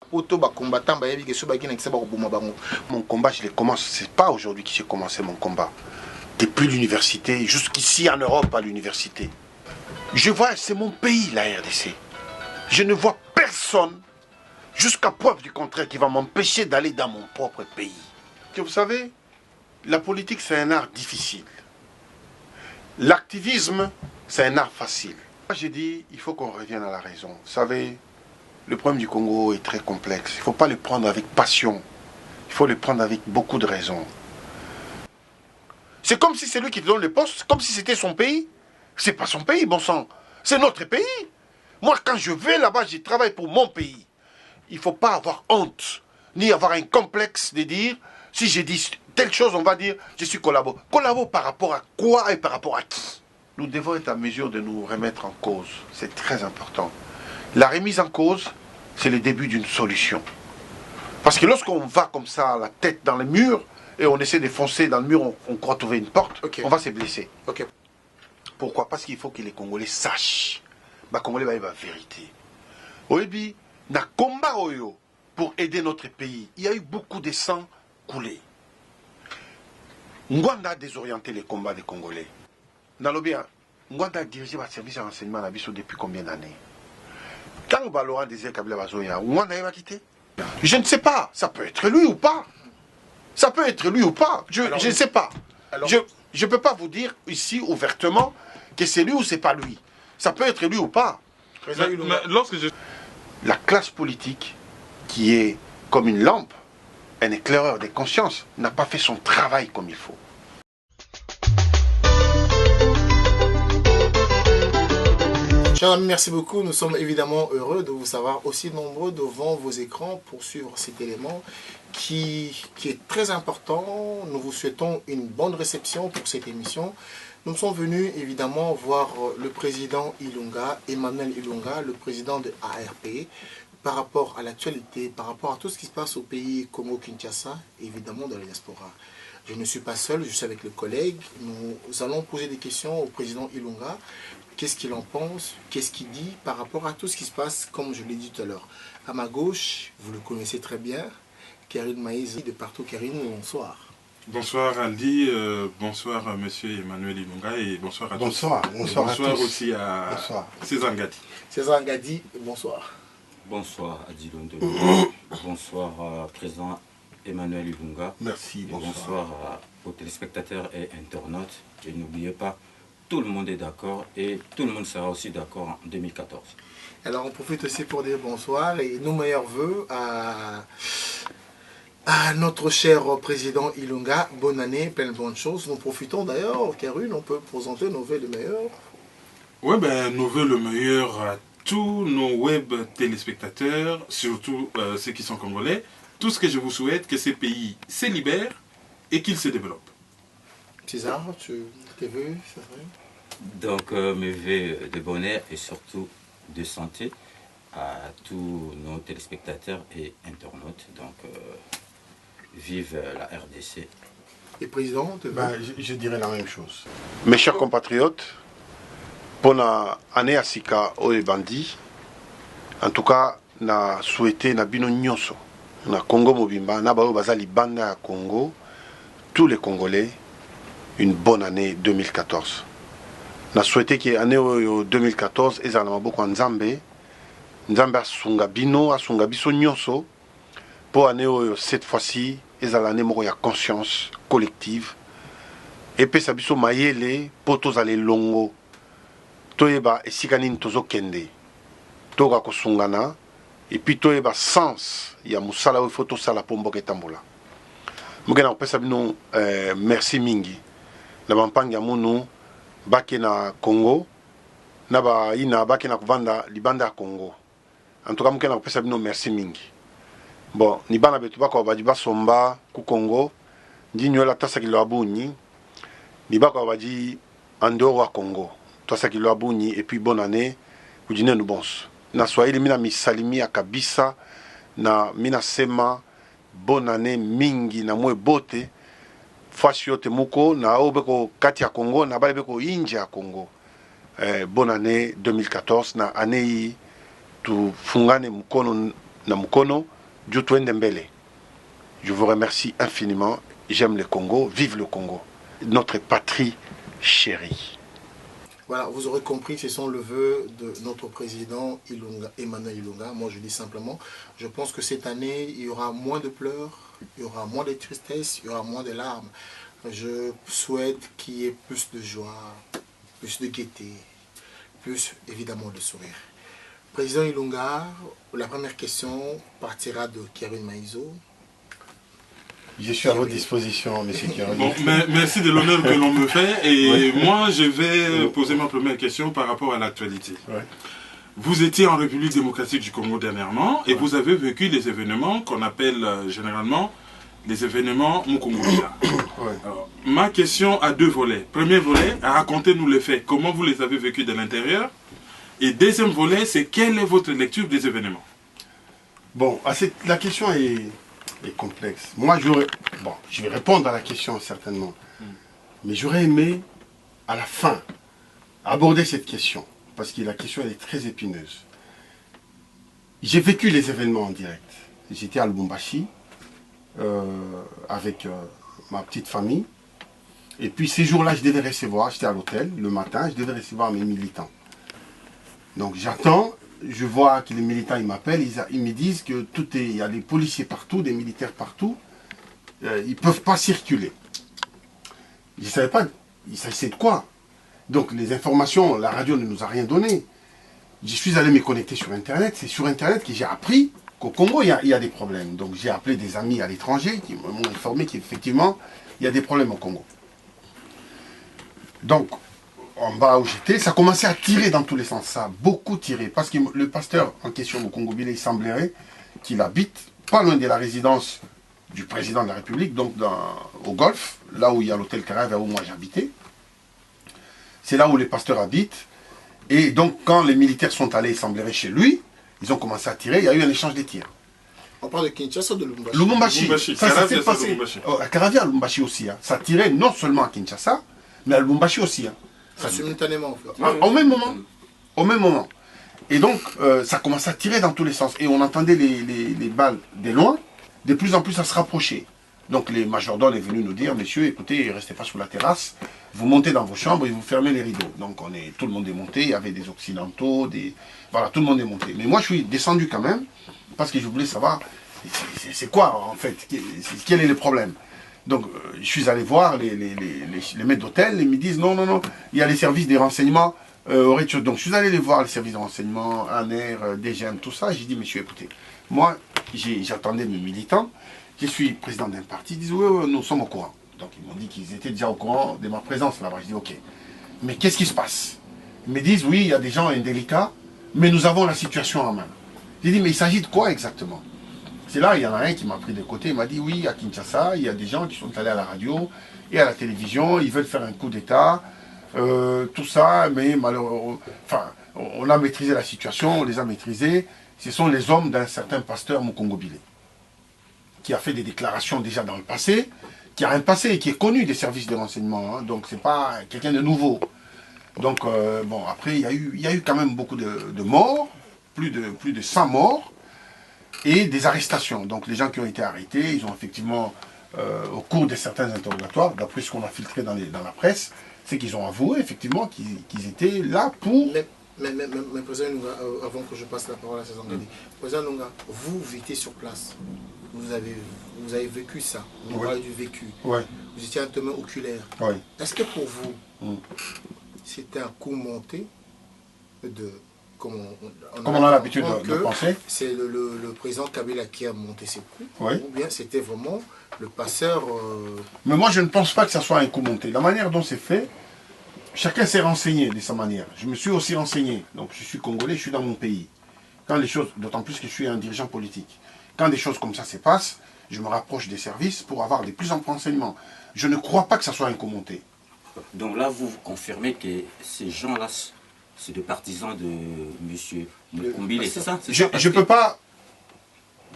poto ba combattant ba yebi ke so ba ki na kisa ba koboma bango. Mon combat, je le commence, c'est pas aujourd'hui que j'ai commencé mon combat. Depuis l'université, jusqu'ici en Europe à l'université. Je vois, c'est mon pays, la RDC. Je ne vois personne, jusqu'à preuve du contraire, qui va m'empêcher d'aller dans mon propre pays. Et vous savez, la politique, c'est un art difficile. L'activisme, c'est un art facile. Moi, j'ai dit, il faut qu'on revienne à la raison. Vous savez, le problème du Congo est très complexe. Il ne faut pas le prendre avec passion. Il faut le prendre avec beaucoup de raisons. C'est comme si c'est lui qui te donne le poste, comme si c'était son pays. C'est pas son pays, bon sang. C'est notre pays. Moi, quand je vais là-bas, je travaille pour mon pays. Il ne faut pas avoir honte, ni avoir un complexe de dire, si j'ai dit telle chose, on va dire, je suis collabo. Collabo par rapport à quoi et par rapport à qui? Nous devons être en mesure de nous remettre en cause. C'est très important. La remise en cause, c'est le début d'une solution. Parce que lorsqu'on va comme ça, la tête dans le mur, et on essaie de foncer dans le mur, on croit trouver une porte, on va se blesser. Pourquoi? Parce qu'il faut que les Congolais sachent. Les Congolais va la vérité. Oebi, na combat oyo pour aider notre pays, il y a eu beaucoup de sang coulé. Ngwanda a désorienté les combats des Congolais. Nalobia, Ngwanda a dirigé le service de renseignement à Bissau depuis combien d'années? Quand Laurent Désiré Kabila Bazoya, Ngwanda va quitter? Je ne sais pas. Ça peut être lui ou pas. Ça peut être lui ou pas. Je ne sais pas. Je ne peux pas vous dire ici ouvertement que c'est lui ou c'est pas lui. Ça peut être lui ou pas. La classe politique, qui est comme une lampe, un éclaireur des consciences, n'a pas fait son travail comme il faut. Chers amis, merci beaucoup. Nous sommes évidemment heureux de vous savoir aussi nombreux devant vos écrans pour suivre cet élément qui est très important. Nous vous souhaitons une bonne réception pour cette émission. Nous sommes venus évidemment voir le président Ilunga, Emmanuel Ilunga, le président de ARP, par rapport à l'actualité, par rapport à tout ce qui se passe au pays Congo-Kinshasa, évidemment dans la diaspora. Je ne suis pas seul, je suis avec le collègue. Nous allons poser des questions au président Ilunga. Qu'est-ce qu'il en pense? Qu'est-ce qu'il dit par rapport à tout ce qui se passe, comme je l'ai dit tout à l'heure? À ma gauche, vous le connaissez très bien, Karine Maïs de partout. Karine, bonsoir. Bonsoir Aldi, bonsoir Monsieur Emmanuel Ilunga et bonsoir à tous. Bonsoir à tous. Aussi à César Ngadi. César Ngadi, bonsoir. Bonsoir Adi Londo. Bonsoir président Emmanuel Ilunga. Merci, bonsoir aux téléspectateurs et internautes. Et n'oubliez pas, tout le monde est d'accord et tout le monde sera aussi d'accord en 2014. Alors on profite aussi pour dire bonsoir et nos meilleurs voeux à notre cher président Ilunga. Bonne année, plein de bonnes choses. Nous profitons d'ailleurs, Karine, on peut présenter nos vœux le meilleur. Oui, nos vœux le meilleur à tous nos web téléspectateurs, surtout ceux qui sont congolais. Tout ce que je vous souhaite, que ces pays se libèrent et qu'ils se développent. César, tes vœux, c'est vrai? Donc mes vœux de bonheur et surtout de santé à tous nos téléspectateurs et internautes. Donc vive la RDC. Et président, je dirais la même chose. Mes chers compatriotes, pour l'année Asika Oebandi, en tout cas, na souhaité na bino nyonso, na Congo Mobimba, na bao bazali banda Congo, tous les Congolais, une bonne année 2014. Na souhaité que l'année 2014, ezala maboko Nzambe, Nzambe asunga bino, asunga biso nyonso, pour l'année cette fois-ci, ezala l'année moko ya conscience collective, et puis ça biso mayele, pour tous aller longo, toyeba esika nini tozokende, toka kosungana, et puis toyeba sens ya musala oyo faut tosala po mboka etambola. Mokena kopesa bino merci mingi. Na bampangi ya munu bake na Congo, na ba ina bake na kuvanda libanda ya Congo. En tout cas mokena kopesa bino merci mingi. Bon, ni bana betu bako baji basomba ku Congo, ndi nyola tasa kilo abuni, ni bako baji andoro wa Congo. Tasa kilo abuni et puis bonne année, kujine nu bons. Na Swahili mina misalimi ya kabisa na mina sema bonne année mingi na mwe bote. Fasi yote muko na obeko kati ya Congo na bale beko inje ya Congo. Bonne année 2014 na année hii tufungane mkono na mkono Djoutoué Dembélé. Je vous remercie infiniment. J'aime le Congo. Vive le Congo. Notre patrie chérie. Voilà, vous aurez compris, ce sont le vœu de notre président Emmanuel Ilunga. Moi, je dis simplement, je pense que cette année, il y aura moins de pleurs, il y aura moins de tristesse, il y aura moins de larmes. Je souhaite qu'il y ait plus de joie, plus de gaieté, plus évidemment de sourire. Président Ilunga, la première question partira de Kevin Maïzo. Je suis à votre disposition, M. Kiaroni. Bon, merci de l'honneur que l'on me fait. Et moi, je vais poser ma première question par rapport à l'actualité. Ouais. Vous étiez en République démocratique du Congo dernièrement et vous avez vécu des événements qu'on appelle généralement les événements Mukungubila. Ouais. Alors, ma question a deux volets. Premier volet, racontez-nous les faits. Comment vous les avez vécus de l'intérieur? Et deuxième volet, c'est quelle est votre lecture des événements? Bon, la question est complexe. Moi, je vais répondre à la question certainement. Mais j'aurais aimé, à la fin, aborder cette question. Parce que la question elle est très épineuse. J'ai vécu les événements en direct. J'étais à Lubumbashi avec ma petite famille. Et puis ces jours-là, je devais recevoir, j'étais à l'hôtel le matin, je devais recevoir mes militants. Donc j'attends, je vois que les militants ils m'appellent, ils me disent que il y a des policiers partout, des militaires partout, ils ne peuvent pas circuler. Je ne savais pas, il s'agissait de quoi. Donc les informations, la radio ne nous a rien donné. Je suis allé me connecter sur Internet, c'est sur Internet que j'ai appris qu'au Congo il y a des problèmes. Donc j'ai appelé des amis à l'étranger qui m'ont informé qu'effectivement il y a des problèmes au Congo. Donc, en bas où j'étais, ça commençait à tirer dans tous les sens. Ça a beaucoup tiré. Parce que le pasteur en question au Congo, il semblerait qu'il habite pas loin de la résidence du président de la République, donc au Golfe, là où il y a l'hôtel Carré, où moi j'habitais. C'est là où les pasteurs habitent. Et donc, quand les militaires sont allés, il semblerait, chez lui, ils ont commencé à tirer. Il y a eu un échange de tirs. On parle de Kinshasa ou de Lubumbashi? Lubumbashi. Ça s'est passé. À Caravia, à Lubumbashi aussi. Hein. Ça tirait non seulement à Kinshasa, mais à Lubumbashi aussi. Hein. Simultanément, en fait. Au même moment. Au même moment. Et donc, ça commençait à tirer dans tous les sens. Et on entendait les balles de loin, de plus en plus à se rapprocher. Donc, les majordomes est venu nous dire, messieurs, écoutez, restez pas sur la terrasse, vous montez dans vos chambres et vous fermez les rideaux. Donc, tout le monde est monté, il y avait des occidentaux, voilà, tout le monde est monté. Mais moi, je suis descendu quand même, parce que je voulais savoir, c'est quoi, en fait, quel est le problème. Donc, je suis allé voir les maîtres d'hôtel, ils me disent non, il y a les services des renseignements au rez-de-chaussée. Donc, je suis allé les voir, les services de renseignement, ANER, DGM, tout ça. J'ai dit, monsieur, écoutez, moi, j'attendais mes militants, je suis président d'un parti, ils disent, oui, nous sommes au courant. Donc, ils m'ont dit qu'ils étaient déjà au courant de ma présence là-bas. Je dis, ok, mais qu'est-ce qui se passe? Ils me disent, oui, il y a des gens indélicats, mais nous avons la situation en main. J'ai dit, mais il s'agit de quoi exactement? C'est là, il y en a un qui m'a pris de côté, il m'a dit, oui, à Kinshasa, il y a des gens qui sont allés à la radio et à la télévision, ils veulent faire un coup d'État, tout ça, mais malheureusement, enfin, on a maîtrisé la situation, on les a maîtrisés. Ce sont les hommes d'un certain pasteur Mukungubila, qui a fait des déclarations déjà dans le passé, qui a un passé et qui est connu des services de renseignement, hein, donc c'est pas quelqu'un de nouveau. Donc, bon, après, il y a eu quand même beaucoup de morts, plus de 100 morts, et des arrestations. Donc les gens qui ont été arrêtés, ils ont effectivement, au cours de certains interrogatoires, d'après ce qu'on a filtré dans la presse, c'est qu'ils ont avoué effectivement qu'ils étaient là pour... Mais Président Nunga, avant que je passe la parole à ces Angolais, Président Nunga, vous étiez sur place, vous avez vécu ça, vous parlez du vécu, Ouais. Vous étiez un témoin oculaire. Ouais. Est-ce que pour vous, c'était un coup monté de... Comme on a l'habitude de penser. C'est le président Kabila qui a monté ses coups, ou bien c'était vraiment le passeur... Mais moi je ne pense pas que ça soit un coup monté. La manière dont c'est fait, chacun s'est renseigné de sa manière. Je me suis aussi renseigné. Donc je suis congolais, je suis dans mon pays. Quand les choses, d'autant plus que je suis un dirigeant politique, quand des choses comme ça se passent, je me rapproche des services pour avoir des plus amples renseignements. Je ne crois pas que ça soit un coup monté. Donc là, vous confirmez que ces gens-là, c'est des partisans de M. Mukungubila, c'est ça? Je ne peux pas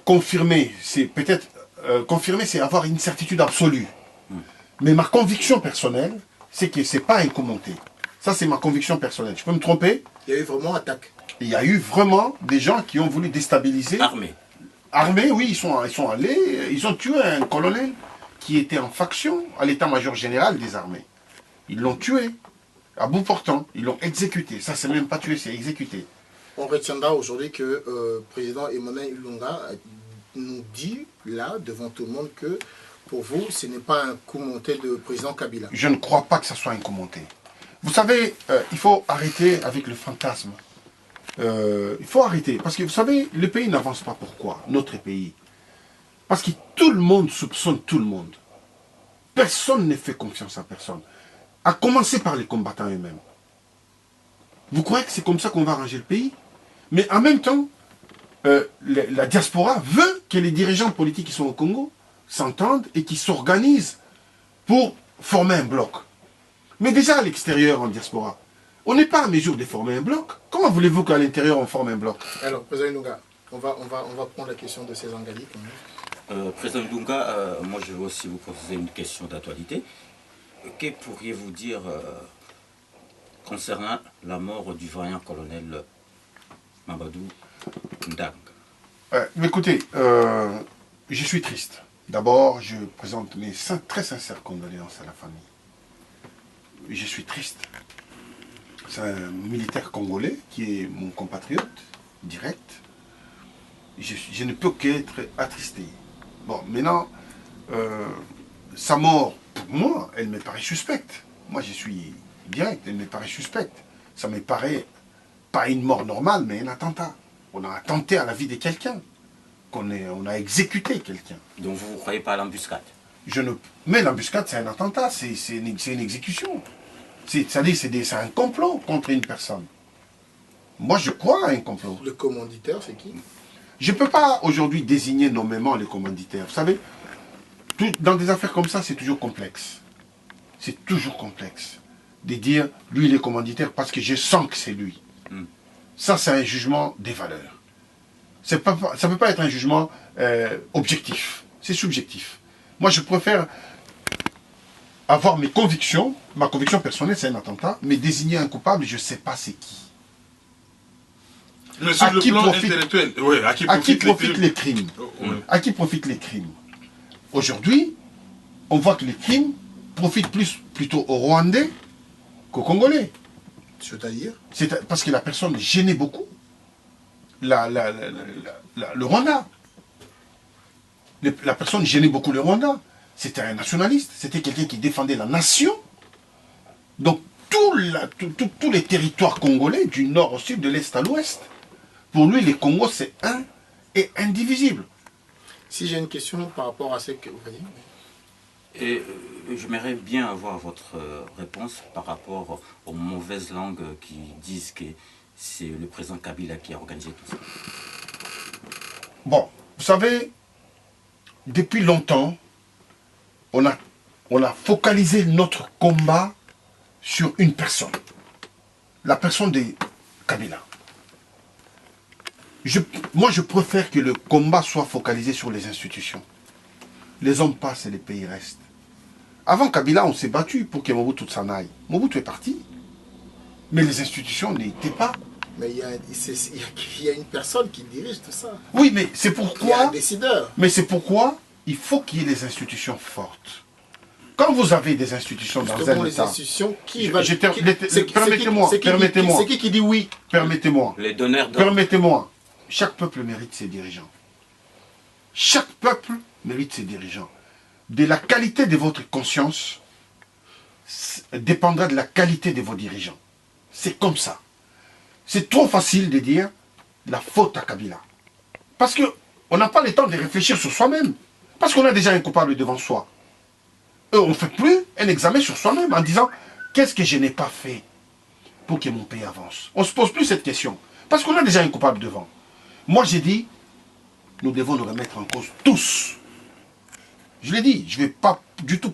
confirmer. C'est peut-être confirmer, c'est avoir une certitude absolue. Mais ma conviction personnelle, c'est que ce n'est pas un coup monté. Ça, c'est ma conviction personnelle. Je peux me tromper? Il y a eu vraiment attaque. Il y a eu vraiment des gens qui ont voulu déstabiliser. Armés. armés, oui, ils sont allés, ils ont tué un colonel qui était en faction à l'état-major général des armées. Ils l'ont tué, à bout portant, ils l'ont exécuté. Ça, c'est même pas tué, c'est exécuté. On retiendra aujourd'hui que le président Emmanuel Ilunga nous dit, là, devant tout le monde, que pour vous, ce n'est pas un coup monté de président Kabila. Je ne crois pas que ça soit un coup monté. Vous savez, il faut arrêter avec le fantasme. Il faut arrêter. Parce que vous savez, le pays n'avance pas. Pourquoi? Notre pays. Parce que tout le monde soupçonne tout le monde. Personne ne fait confiance à personne. À commencer par les combattants eux-mêmes. Vous croyez que c'est comme ça qu'on va arranger le pays? Mais en même temps, la diaspora veut que les dirigeants politiques qui sont au Congo s'entendent et qui s'organisent pour former un bloc. Mais déjà à l'extérieur, en diaspora, on n'est pas à mesure de former un bloc. Comment voulez-vous qu'à l'intérieur, on forme un bloc? Alors, président Ilunga, on va prendre la question de ces Angali. Président Dunga, moi je veux aussi vous poser une question d'actualité. Que pourriez-vous dire concernant la mort du vaillant colonel Mamadou Ndang? Écoutez, je suis triste. D'abord, je présente mes très sincères condoléances à la famille. Je suis triste. C'est un militaire congolais qui est mon compatriote, direct. Je ne peux qu'être attristé. Bon, maintenant, sa mort, pour moi, elle me paraît suspecte. Moi, je suis direct, elle me paraît suspecte. Ça me paraît pas une mort normale, mais un attentat. On a attenté à la vie de quelqu'un. On a exécuté quelqu'un. Donc vous ne croyez pas à l'embuscade? Mais l'embuscade, c'est un attentat, c'est une exécution. C'est-à-dire, c'est un complot contre une personne. Moi, je crois à un complot. Le commanditaire, c'est qui? Je ne peux pas aujourd'hui désigner nommément les commanditaires. Vous savez, dans des affaires comme ça, c'est toujours complexe. C'est toujours complexe. De dire, lui, il est commanditaire parce que je sens que c'est lui. Ça, c'est un jugement des valeurs. Ça ne peut pas être un jugement objectif. C'est subjectif. Moi, je préfère avoir mes convictions. Ma conviction personnelle, c'est un attentat. Mais désigner un coupable, je ne sais pas c'est qui. Mais sur le plan intellectuel, ouais, à qui profitent les crimes? À qui profitent les crimes? Aujourd'hui, on voit que les crimes profitent plutôt aux Rwandais qu'aux Congolais. C'est-à-dire? Parce que la personne gênait beaucoup le Rwanda. La personne gênait beaucoup le Rwanda. C'était un nationaliste, c'était quelqu'un qui défendait la nation. Donc tous les territoires congolais, du nord au sud, de l'est à l'ouest, pour lui, les Congos, c'est un et indivisible. Si j'ai une question par rapport à ce que vous avez dit. Et j'aimerais bien avoir votre réponse par rapport aux mauvaises langues qui disent que c'est le président Kabila qui a organisé tout ça. Bon, vous savez, depuis longtemps, on a focalisé notre combat sur une personne. La personne de Kabila. Moi, je préfère que le combat soit focalisé sur les institutions. Les hommes passent et les pays restent. Avant Kabila, on s'est battu pour que Mobutu s'en aille. Mobutu est parti. Mais les institutions n'étaient pas. Mais il y a une personne qui dirige tout ça. Oui, mais c'est pourquoi... Il y a un décideur. Mais c'est pourquoi il faut qu'il y ait des institutions fortes. Quand vous avez des institutions dans un les État... institutions qui Permettez-moi. C'est qui dit oui? Permettez-moi. Les donneurs d'ordre. Permettez-moi. Chaque peuple mérite ses dirigeants. Chaque peuple mérite ses dirigeants. De la qualité de votre conscience dépendra de la qualité de vos dirigeants. C'est comme ça. C'est trop facile de dire la faute à Kabila. Parce qu'on n'a pas le temps de réfléchir sur soi-même. Parce qu'on a déjà un coupable devant soi. On ne fait plus un examen sur soi-même en disant qu'est-ce que je n'ai pas fait pour que mon pays avance. On ne se pose plus cette question. Parce qu'on a déjà un coupable devant. Moi, j'ai dit, nous devons nous remettre en cause tous. Je l'ai dit, je ne vais pas du tout...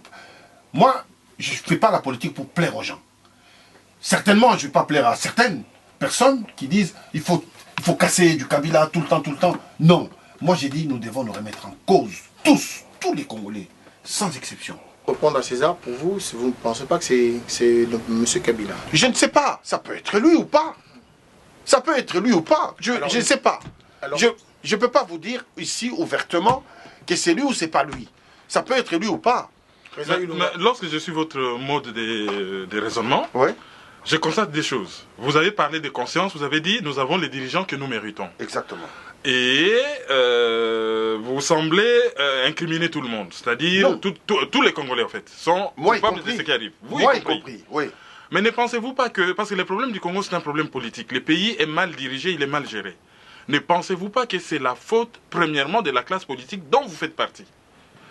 Moi, je ne fais pas la politique pour plaire aux gens. Certainement, je ne vais pas plaire à certaines personnes qui disent il faut casser du Kabila tout le temps. Non. Moi, j'ai dit, nous devons nous remettre en cause. Tous les Congolais, sans exception. Pour répondre à César, pour vous, vous ne pensez pas que c'est M. Kabila? Je ne sais pas. Ça peut être lui ou pas. Ça peut être lui ou pas. Je ne sais pas. Alors, Je ne peux pas vous dire ici ouvertement que c'est lui ou c'est pas lui. Ça peut être lui ou pas. Mais lorsque je suis votre mode de raisonnement, Ouais, je constate des choses. Vous avez parlé de conscience, vous avez dit nous avons les dirigeants que nous méritons. exactement. Et vous semblez incriminer tout le monde, c'est-à-dire Non. tous les Congolais en fait sont Moi y coupables de compris. ce qui arrive. Vous Moi y y compris. compris, oui. Mais ne pensez-vous pas que, parce que le problème du Congo c'est un problème politique, le pays est mal dirigé, il est mal géré. Ne pensez-vous pas que c'est la faute premièrement de la classe politique dont vous faites partie?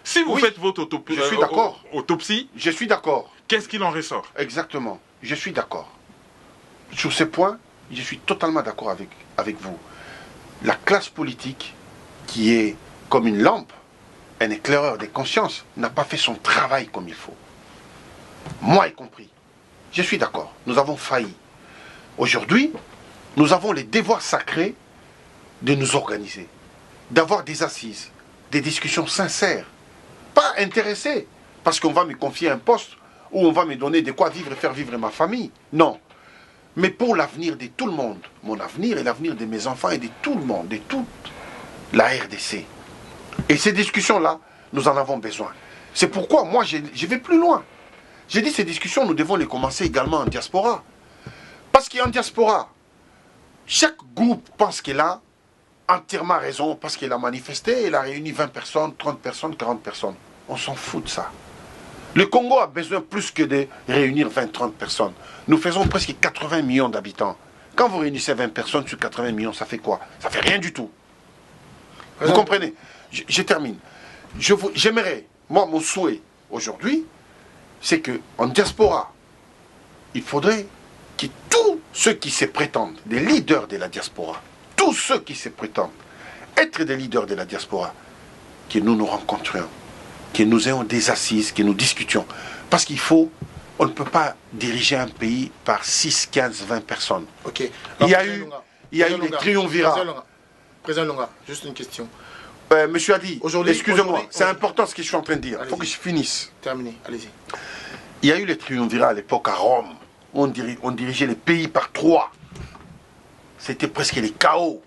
Si vous Oui. faites votre Je suis d'accord. autopsie, Je suis d'accord. qu'est-ce qu'il en ressort? Exactement. Je suis d'accord. Sur ce point, je suis totalement d'accord avec vous. La classe politique, qui est comme une lampe, un éclaireur des consciences, n'a pas fait son travail comme il faut. Moi y compris. Je suis d'accord. Nous avons failli. Aujourd'hui, nous avons les devoirs sacrés de nous organiser, d'avoir des assises, des discussions sincères, pas intéressées, parce qu'on va me confier un poste ou on va me donner de quoi vivre et faire vivre ma famille. Non. Mais pour l'avenir de tout le monde, mon avenir et l'avenir de mes enfants et de tout le monde, de toute la RDC. Et ces discussions-là, nous en avons besoin. C'est pourquoi moi, je vais plus loin. J'ai dit ces discussions, nous devons les commencer également en diaspora. Parce qu'en diaspora, chaque groupe pense qu'il a entièrement raison, parce qu'il a manifesté, il a réuni 20 personnes, 30 personnes, 40 personnes. On s'en fout de ça. Le Congo a besoin plus que de réunir 20-30 personnes. Nous faisons presque 80 millions d'habitants. Quand vous réunissez 20 personnes sur 80 millions, ça fait quoi? Ça fait rien du tout. Vous comprenez? Je termine. J'aimerais, moi, mon souhait aujourd'hui, c'est qu'en diaspora, il faudrait que tous ceux qui se prétendent des leaders de la diaspora, tous ceux qui se prétendent être des leaders de la diaspora, que nous nous rencontrions, que nous ayons des assises, que nous discutions. Parce qu'il faut, on ne peut pas diriger un pays par 6, 15, 20 personnes. Ok. Il y a eu les triumvirats. Président Lunga, juste une question. Monsieur Adi, excusez-moi, c'est important ce que je suis en train de dire. Il faut que je finisse. Terminé, allez-y. Il y a eu les triumvirats à l'époque à Rome. On dirigeait les pays par 3. C'était presque les chaos.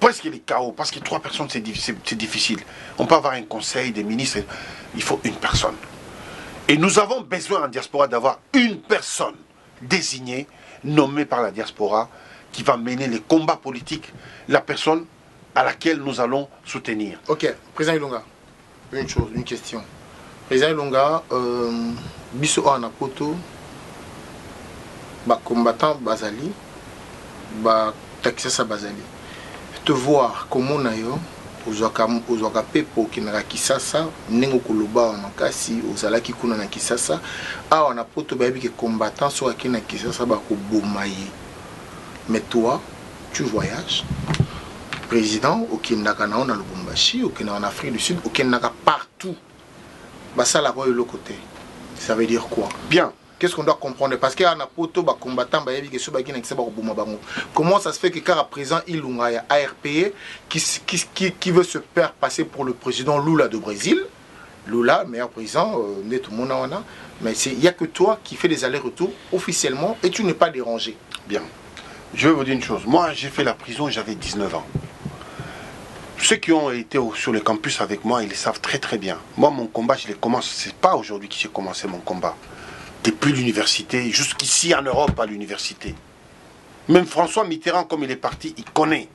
Presque les chaos. Parce que 3 personnes, c'est difficile. On peut avoir un conseil des ministres. Il faut une personne. Et nous avons besoin en diaspora d'avoir une personne désignée, nommée par la diaspora, qui va mener les combats politiques. La personne à laquelle nous allons soutenir. Ok, Président Ilunga, une question. Président Ilunga, biso a na poto, combattant Bazali, Texas Bazali. Te voir comment nayo, ozwaka pepo kinaka Kisasa, nengo koloba makasi, ozalaki kuna na Kisasa, awa na poto bayebi ke combattant so akina Kisasa bakobomaye. Mais toi, tu voyages. Président, au Kendaka na on a Lubumbashi, au Kendaka en Afrique du Sud, au Kendaka partout. Ça là-bas de l'autre côté. Ça veut dire quoi? Bien. Qu'est-ce qu'on doit comprendre? Parce qu'il y a un poto, combattant, comment ça se fait que quand à présent il y a ARPE qui veut se faire passer pour le président Lula de Brésil? Lula, meilleur président, tout le monde en a. Mais il n'y a que toi qui fais des allers-retours officiellement et tu n'es pas dérangé. Bien. Je vais vous dire une chose. Moi, j'ai fait la prison, j'avais 19 ans. Ceux qui ont été sur le campus avec moi, ils le savent très très bien. Moi, mon combat, je le commence. C'est pas aujourd'hui que j'ai commencé mon combat. Depuis l'université, jusqu'ici en Europe à l'université. Même François Mitterrand, comme il est parti, il connaît.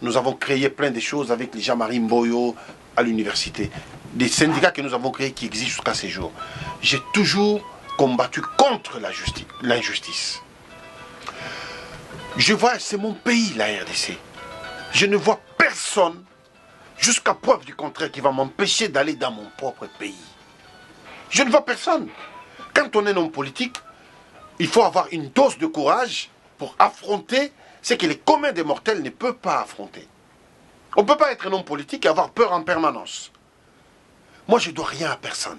Nous avons créé plein de choses avec les Jean-Marie Mboyo à l'université. Des syndicats que nous avons créés qui existent jusqu'à ces jours. J'ai toujours combattu contre l'injustice. Je vois, c'est mon pays, la RDC. Je ne vois personne, jusqu'à preuve du contraire, qui va m'empêcher d'aller dans mon propre pays. Je ne vois personne. Quand on est homme politique, il faut avoir une dose de courage pour affronter ce que les communs des mortels ne peuvent pas affronter. On ne peut pas être un homme politique et avoir peur en permanence. Moi, je ne dois rien à personne.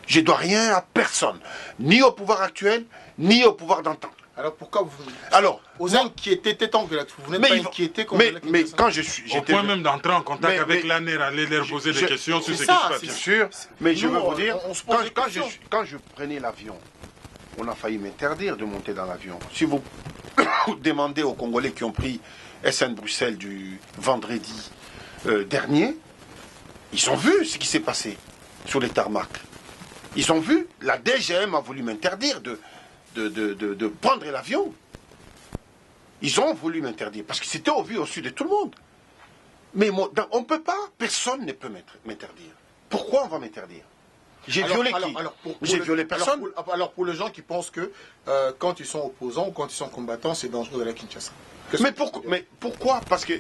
Je ne dois rien à personne. Ni au pouvoir actuel, ni au pouvoir d'antan. Alors pourquoi vous... Alors, vous inquiétez tant que vous n'êtes pas inquiété comme mais quand je suis... Au point même d'entrer en contact avec l'ANER, aller leur poser des questions sur ce qui se passe. Bien sûr, mais je veux vous dire, quand je prenais l'avion, on a failli m'interdire de monter dans l'avion. Si vous demandez aux Congolais qui ont pris SN Bruxelles du vendredi dernier, ils ont vu ce qui s'est passé sur les tarmacs. Ils ont vu, la DGM a voulu m'interdire de prendre l'avion. Ils ont voulu m'interdire, parce que c'était au vu au-dessus de tout le monde. Mais on ne peut pas, personne ne peut m'interdire. Pourquoi on va m'interdire? J'ai violé qui? J'ai violé personne. Alors pour les gens qui pensent que quand ils sont opposants ou quand ils sont combattants, c'est dangereux d'aller à Kinshasa. Mais pourquoi? Parce que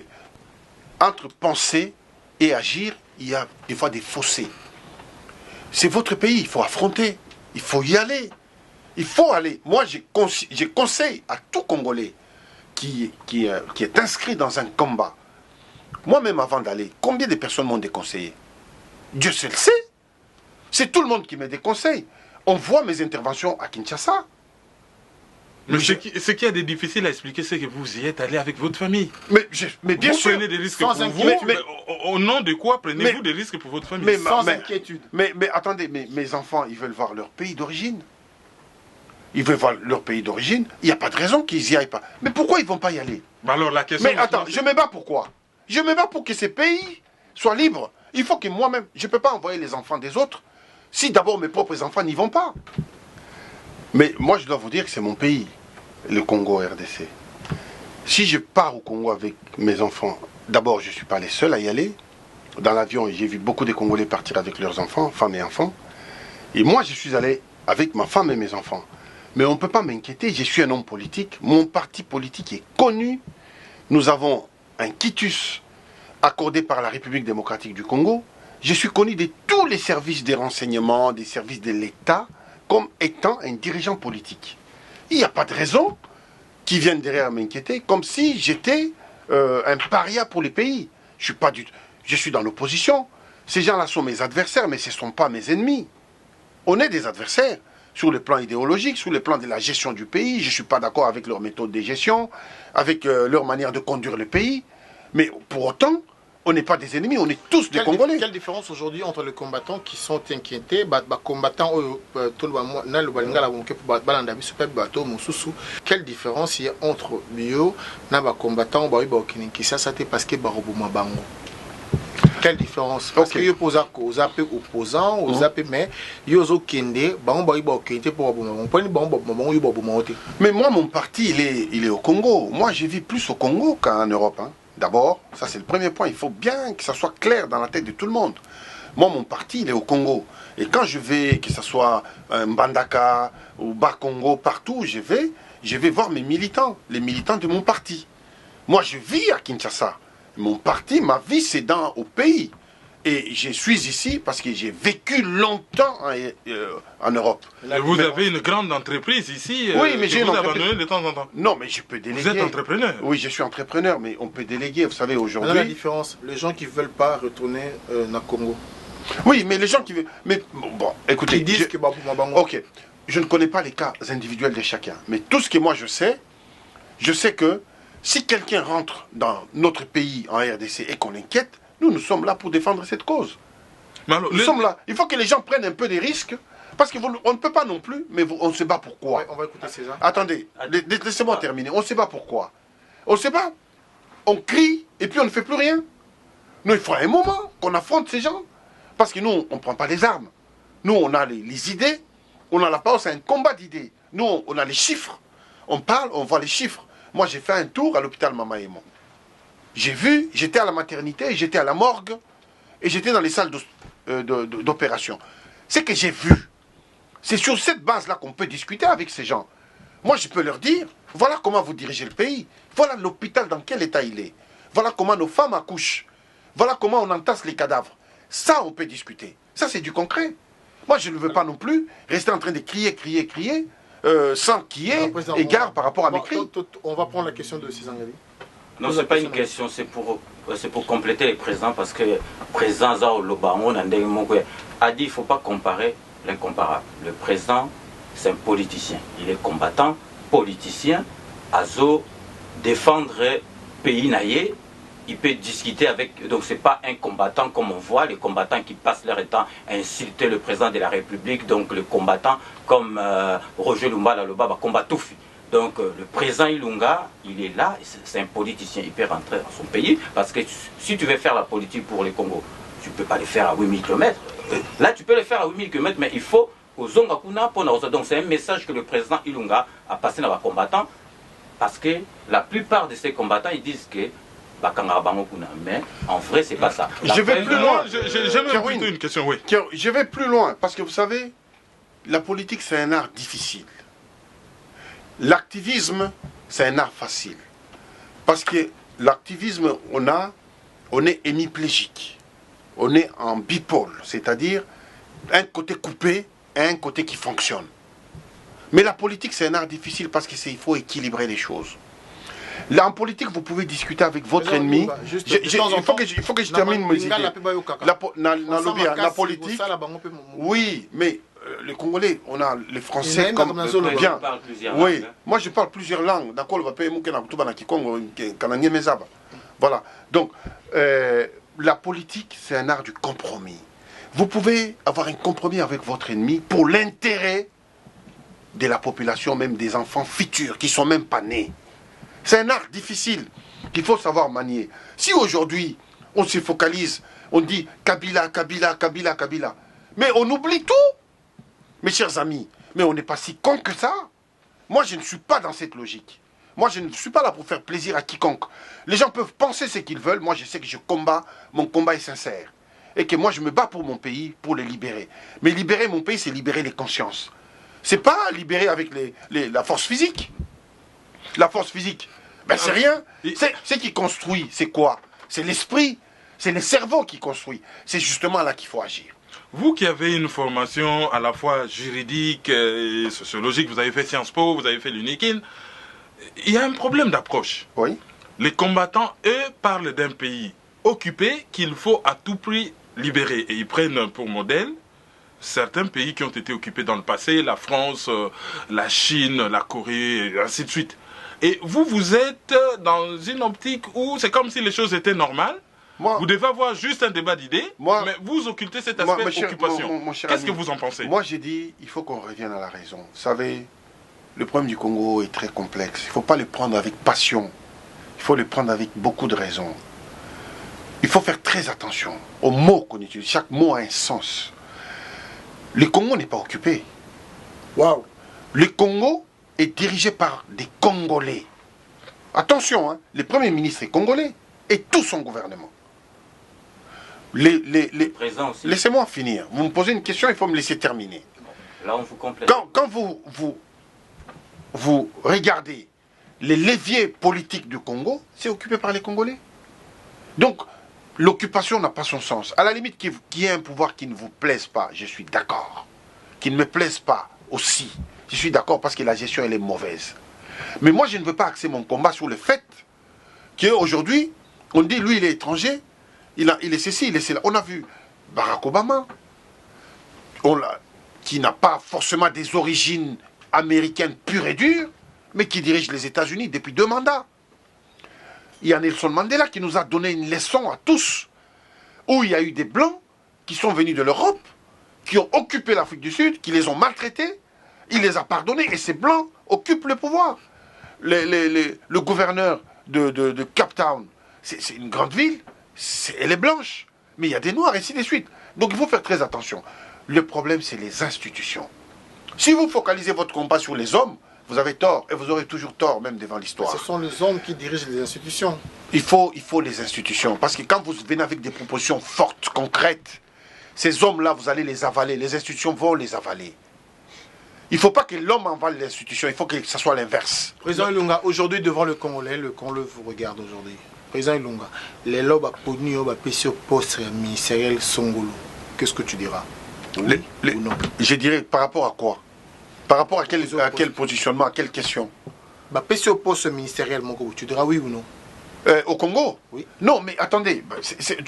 entre penser et agir, il y a des fois des fossés. C'est votre pays, il faut affronter, il faut y aller. Il faut aller. Moi, je conseille à tout Congolais qui est inscrit dans un combat. Moi-même, avant d'aller, combien de personnes m'ont déconseillé? Dieu seul le sait. C'est tout le monde qui me déconseille. On voit mes interventions à Kinshasa. Mais ce qui est difficile à expliquer, c'est que vous y êtes allé avec votre famille. Mais bien sûr. Vous prenez des risques pour vous. Au nom de quoi prenez-vous des risques pour votre famille? Sans inquiétude. Mais attendez, mes enfants, ils veulent voir leur pays d'origine. Ils veulent voir leur pays d'origine. Il n'y a pas de raison qu'ils n'y aillent pas. Mais pourquoi ils ne vont pas y aller? Alors la question. Mais attends, je me bats pourquoi? Je me bats pour que ces pays soient libres. Il faut que moi-même, je ne peux pas envoyer les enfants des autres si d'abord mes propres enfants n'y vont pas. Mais moi, je dois vous dire que c'est mon pays, le Congo RDC. Si je pars au Congo avec mes enfants, d'abord, je ne suis pas les seuls à y aller. Dans l'avion, j'ai vu beaucoup de Congolais partir avec leurs enfants, femmes et enfants. Et moi, je suis allé avec ma femme et mes enfants. Mais on ne peut pas m'inquiéter, je suis un homme politique. Mon parti politique est connu. Nous avons un quitus accordé par la République démocratique du Congo. Je suis connu de tous les services des renseignements, des services de l'État, comme étant un dirigeant politique. Il n'y a pas de raison qu'ils viennent derrière m'inquiéter, comme si j'étais un paria pour les pays. Je suis dans l'opposition. Ces gens-là sont mes adversaires, mais ce ne sont pas mes ennemis. On est des adversaires sur le plan idéologique, sur le plan de la gestion du pays. Je ne suis pas d'accord avec leur méthode de gestion, avec leur manière de conduire le pays. Mais pour autant, on n'est pas des ennemis, on est tous des Congolais. Quelle différence aujourd'hui entre les combattants qui sont inquiétés, quelle différence il y a entre bio et les combattants qui sont parce que quelle différence? Parce que vous êtes opposants, vous êtes mais vous êtes mais moi, mon parti, il est au Congo. Moi, je vis plus au Congo qu'en Europe. Hein. D'abord, ça c'est le premier point. Il faut bien que ça soit clair dans la tête de tout le monde. Moi, mon parti, il est au Congo. Et quand je vais, que ce soit Mbandaka ou Bas-Congo, partout où je vais voir mes militants, les militants de mon parti. Moi, je vis à Kinshasa. Mon parti, ma vie, c'est au pays. Et je suis ici parce que j'ai vécu longtemps en Europe. Vous avez une grande entreprise ici, oui, mais que vous abandonnez de temps en temps. Non, mais je peux déléguer. Vous êtes entrepreneur? Oui, je suis entrepreneur, mais on peut déléguer. Vous savez, aujourd'hui... La différence, les gens qui ne veulent pas retourner dans le Congo. Oui, mais les gens qui veulent... Mais bon, écoutez... Ils disent que... Ok, je ne connais pas les cas individuels de chacun. Mais tout ce que moi je sais que si quelqu'un rentre dans notre pays en RDC et qu'on l'inquiète, nous sommes là pour défendre cette cause. Alors, nous sommes là. Il faut que les gens prennent un peu des risques, parce qu'on ne peut pas non plus, mais on se bat pourquoi. Ouais, on va écouter César. Attendez, laissez-moi terminer. On se bat pourquoi? On se bat. On crie, et puis on ne fait plus rien. Nous, il faut un moment qu'on affronte ces gens. Parce que nous, on ne prend pas les armes. Nous, on a les idées, on n'en a pas, c'est un combat d'idées. Nous, on a les chiffres. On parle, on voit les chiffres. Moi, j'ai fait un tour à l'hôpital Mama Aimon. J'ai vu, j'étais à la maternité, j'étais à la morgue, et j'étais dans les salles d'opération. C'est que j'ai vu. C'est sur cette base-là qu'on peut discuter avec ces gens. Moi, je peux leur dire, voilà comment vous dirigez le pays. Voilà l'hôpital dans quel état il est. Voilà comment nos femmes accouchent. Voilà comment on entasse les cadavres. Ça, on peut discuter. Ça, c'est du concret. Moi, je ne veux pas non plus rester en train de crier, sans qu'il y ait égard par rapport à mes cris. On va prendre la question de César Ngali. Non, ce n'est pas une question, c'est pour compléter les présidents, parce que le président Zao Lobango a dit qu'il ne faut pas comparer l'incomparable. Le président, c'est un politicien. Il est combattant, politicien, Azo défendre pays naïe. Il peut discuter avec... Donc ce n'est pas un combattant comme on voit, les combattants qui passent leur temps à insulter le président de la République, donc le combattant comme Roger Lumba Laloba, combat tout. Donc le président Ilunga, il est là, c'est un politicien, il peut rentrer dans son pays, parce que si tu veux faire la politique pour les Congo, tu ne peux pas le faire à 8000 km. Là, tu peux le faire à 8000 km, mais il faut aux Zongakuna pour nous. Donc c'est un message que le président Ilunga a passé dans les combattants, parce que la plupart de ces combattants, ils disent que mais en vrai, c'est pas ça. Je vais plus loin. J'aimerais plutôt une question, oui. Je vais plus loin, parce que vous savez, la politique, c'est un art difficile. L'activisme, c'est un art facile. Parce que l'activisme, on est hémiplégique. On est en bipôle, c'est-à-dire un côté coupé et un côté qui fonctionne. Mais la politique, c'est un art difficile parce qu'il faut équilibrer les choses. Là, en politique, vous pouvez discuter avec votre ennemi. Il faut que je termine mes idées. La politique, oui, mais les Congolais, on a les Français comme bien. Oui, moi je parle plusieurs langues. Voilà. Donc, la politique, c'est un art du compromis. Vous pouvez avoir un compromis avec votre ennemi pour l'intérêt de la population, même des enfants futurs qui ne sont même pas nés. C'est un art difficile qu'il faut savoir manier. Si aujourd'hui, on se focalise, on dit Kabila, Kabila, Kabila, Kabila, mais on oublie tout. Mes chers amis, mais on n'est pas si con que ça. Moi, je ne suis pas dans cette logique. Moi, je ne suis pas là pour faire plaisir à quiconque. Les gens peuvent penser ce qu'ils veulent. Moi, je sais que je combats. Mon combat est sincère. Et que moi, je me bats pour mon pays, pour les libérer. Mais libérer mon pays, c'est libérer les consciences. C'est pas libérer avec la force physique. La force physique, ben c'est rien. C'est qui construit, c'est quoi? C'est l'esprit. C'est le cerveau qui construit. C'est justement là qu'il faut agir. Vous qui avez une formation à la fois juridique et sociologique, vous avez fait Sciences Po, vous avez fait l'UNIKIN, il y a un problème d'approche. Oui. Les combattants, eux, parlent d'un pays occupé qu'il faut à tout prix libérer. Et ils prennent pour modèle certains pays qui ont été occupés dans le passé, la France, la Chine, la Corée, et ainsi de suite. Et vous, vous êtes dans une optique où c'est comme si les choses étaient normales. Vous devez avoir juste un débat d'idées, mais vous occultez cet aspect occupation. Qu'est-ce que vous en pensez? Moi, j'ai dit, il faut qu'on revienne à la raison. Vous savez, le problème du Congo est très complexe. Il ne faut pas le prendre avec passion. Il faut le prendre avec beaucoup de raison. Il faut faire très attention aux mots qu'on utilise. Chaque mot a un sens. Le Congo n'est pas occupé. Waouh. Le Congo est dirigé par des Congolais. Attention, hein, le Premier ministre est congolais et tout son gouvernement. Laissez-moi finir. Vous me posez une question, il faut me laisser terminer. Là, on vous complète. Quand vous regardez les leviers politiques du Congo, c'est occupé par les Congolais. Donc, l'occupation n'a pas son sens. À la limite, qu'il y ait un pouvoir qui ne vous plaise pas, je suis d'accord. Qui ne me plaise pas aussi, je suis d'accord parce que la gestion, elle est mauvaise. Mais moi, je ne veux pas axer mon combat sur le fait qu'aujourd'hui, on dit, lui, il est étranger, il est ceci, il est cela. On a vu Barack Obama, qui n'a pas forcément des origines américaines pures et dures, mais qui dirige les États-Unis depuis 2 mandats. Il y a Nelson Mandela qui nous a donné une leçon à tous, où il y a eu des Blancs qui sont venus de l'Europe, qui ont occupé l'Afrique du Sud, qui les ont maltraités, il les a pardonnés, et ces Blancs occupent le pouvoir. Le gouverneur de Cape Town, c'est une grande ville, elle est blanche, mais il y a des Noirs, et ainsi de suite. Donc il faut faire très attention. Le problème, c'est les institutions. Si vous focalisez votre combat sur les hommes, vous avez tort, et vous aurez toujours tort, même devant l'histoire. Ce sont les hommes qui dirigent les institutions. Il faut les institutions, parce que quand vous venez avec des propositions fortes, concrètes, ces hommes-là, vous allez les avaler, les institutions vont les avaler. Il ne faut pas que l'homme avale l'institution, il faut que ce soit l'inverse. Président Ilunga, aujourd'hui devant le Congolais, le Congolais vous regarde aujourd'hui. Président Ilunga, les lobes à Pogni, à Pessio, poste ministériel Songolo, qu'est-ce que tu diras? Oui ou non? Je dirais par rapport à quoi? Par rapport à quel positionnement, à quelle question? Pessio, poste ministériel, tu diras oui ou non? Au Congo? Oui. Non, mais attendez,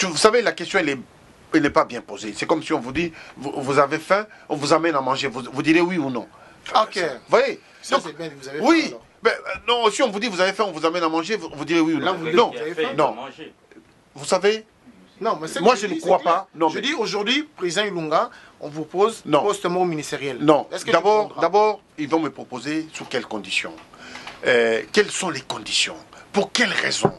vous savez, la question, elle n'est pas bien posée. C'est comme si on vous dit, vous avez faim, on vous amène à manger, vous direz oui ou non. Ok. Vous voyez? Ça, c'est bien, vous avez oui. faim, Non, si on vous dit vous avez faim, on vous amène à manger, vous direz oui ou non. Là, vous non, avez faim. non. Vous savez, Non, mais Moi, je ne crois pas. Non, je dis aujourd'hui, président Ilunga, on vous pose poste ministériel. Non, Est-ce que d'abord, ils vont me proposer sous quelles conditions. Quelles sont les conditions? Pour quelles raisons?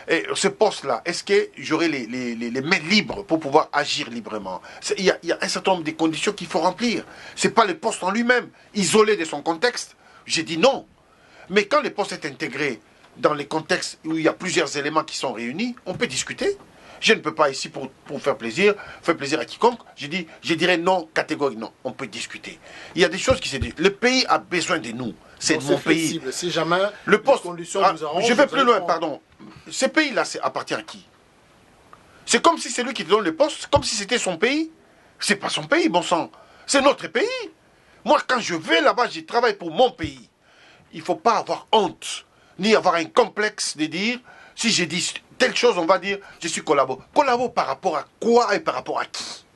Et ce poste-là, est-ce que j'aurai les mains libres pour pouvoir agir librement? Il y a un certain nombre de conditions qu'il faut remplir. Ce n'est pas le poste en lui-même, isolé de son contexte. J'ai dit non. Mais quand le poste est intégré dans les contextes où il y a plusieurs éléments qui sont réunis, on peut discuter. Je ne peux pas ici pour faire plaisir à quiconque. Je dirais non, catégorique non. On peut discuter. Il y a des choses qui se disent. Le pays a besoin de nous. C'est mon pays. Si jamais le poste, les conditions nous arrangent, je vais plus loin, pardon. Ce pays-là appartient à qui? C'est comme si c'est lui qui te donne le poste, comme si c'était son pays. C'est pas son pays, bon sang. C'est notre pays. Moi, quand je vais là-bas, je travaille pour mon pays. Il ne faut pas avoir honte, ni avoir un complexe de dire, si j'ai dit telle chose, on va dire, je suis collabo. Collabo par rapport à quoi et par rapport à qui?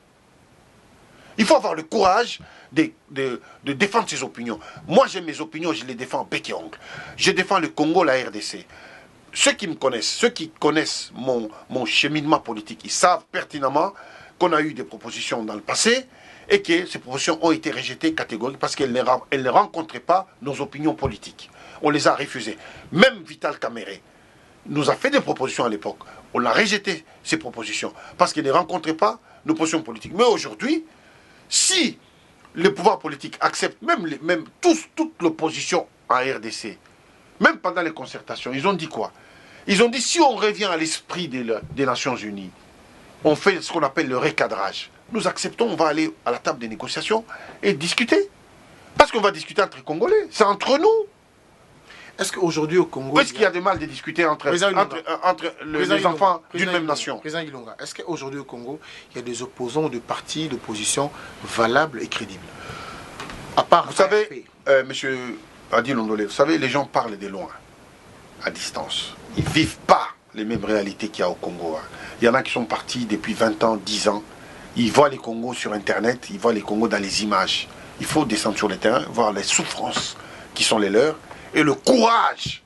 Il faut avoir le courage de défendre ses opinions. Moi, j'ai mes opinions, je les défends en bec et ongle. Je défends le Congo, la RDC. Ceux qui me connaissent, ceux qui connaissent mon cheminement politique, ils savent pertinemment qu'on a eu des propositions dans le passé et que ces propositions ont été rejetées catégoriquement parce qu'elles ne rencontraient pas nos opinions politiques. On les a refusées. Même Vital Kamerhe nous a fait des propositions à l'époque. On a rejeté ces propositions parce qu'elles ne rencontraient pas nos positions politiques. Mais aujourd'hui, si le pouvoir politique accepte, même toute l'opposition en RDC, même pendant les concertations, ils ont dit quoi? Ils ont dit, si on revient à l'esprit des Nations Unies, on fait ce qu'on appelle le recadrage. Nous acceptons, on va aller à la table des négociations et discuter. Parce qu'on va discuter entre Congolais, c'est entre nous. Est-ce qu'aujourd'hui au Congo... Est-ce qu'il y a de mal de discuter entre les enfants d'une même nation? Président Ilunga, est-ce qu'aujourd'hui au Congo, il y a des opposants de partis, d'opposition valables et crédibles? À part... Vous savez, monsieur Adi Londolé, vous savez, les gens parlent de loin, à distance. Ils ne vivent pas les mêmes réalités qu'il y a au Congo. Il y en a qui sont partis depuis 20 ans, 10 ans. Ils voient les Congos sur Internet, ils voient les Congos dans les images. Il faut descendre sur le terrain, voir les souffrances qui sont les leurs et le courage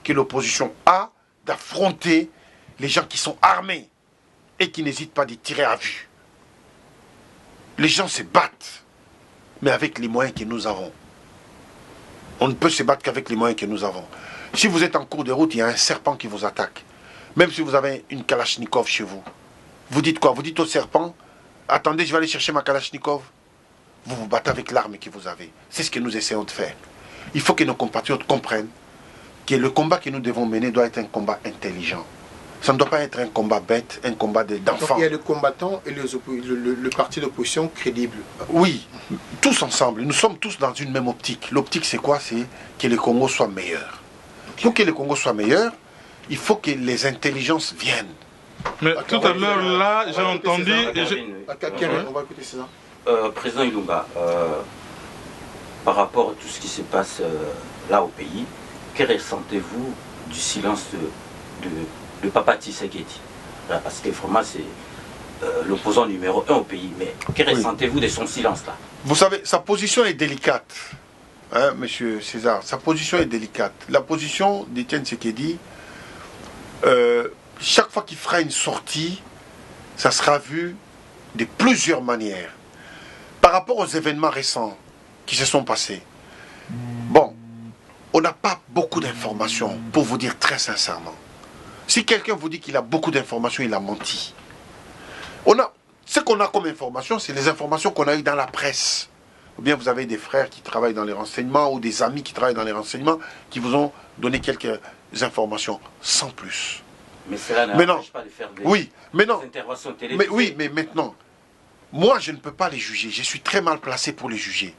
que l'opposition a d'affronter les gens qui sont armés et qui n'hésitent pas de tirer à vue. Les gens se battent, mais avec les moyens que nous avons. On ne peut se battre qu'avec les moyens que nous avons. Si vous êtes en cours de route, il y a un serpent qui vous attaque. Même si vous avez une Kalachnikov chez vous. Vous dites quoi? Vous dites au serpent, attendez, je vais aller chercher ma Kalachnikov. Vous vous battez avec l'arme que vous avez. C'est ce que nous essayons de faire. Il faut que nos compatriotes comprennent que le combat que nous devons mener doit être un combat intelligent. Ça ne doit pas être un combat bête, un combat d'enfants. Il y a les combattants et le parti d'opposition crédible. Oui, tous ensemble. Nous sommes tous dans une même optique. L'optique, c'est quoi? C'est que le Congo soit meilleur. Pour que le Congo soit meilleur, il faut que les intelligences viennent. Mais tout à l'heure, là, j'ai entendu... On va écouter ça. Président Ilunga, par rapport à tout ce qui se passe là au pays, que ressentez-vous du silence de Papa Tshisekedi? Parce que vraiment, c'est l'opposant numéro 1 au pays. Mais que ressentez-vous de son silence là? Vous savez, sa position est délicate, hein, monsieur César. Sa position est délicate. La position d'Etienne Tshisekedi, chaque fois qu'il fera une sortie, ça sera vu de plusieurs manières. Par rapport aux événements récents qui se sont passés, bon, on n'a pas beaucoup d'informations, pour vous dire très sincèrement. Si quelqu'un vous dit qu'il a beaucoup d'informations, il a menti. Ce qu'on a comme information, c'est les informations qu'on a eues dans la presse. Ou bien vous avez des frères qui travaillent dans les renseignements ou des amis qui travaillent dans les renseignements qui vous ont donné quelques informations, sans plus. Mais cela n'empêche pas de faire des interventions télévisées. Mais maintenant, moi je ne peux pas les juger. Je suis très mal placé pour les juger.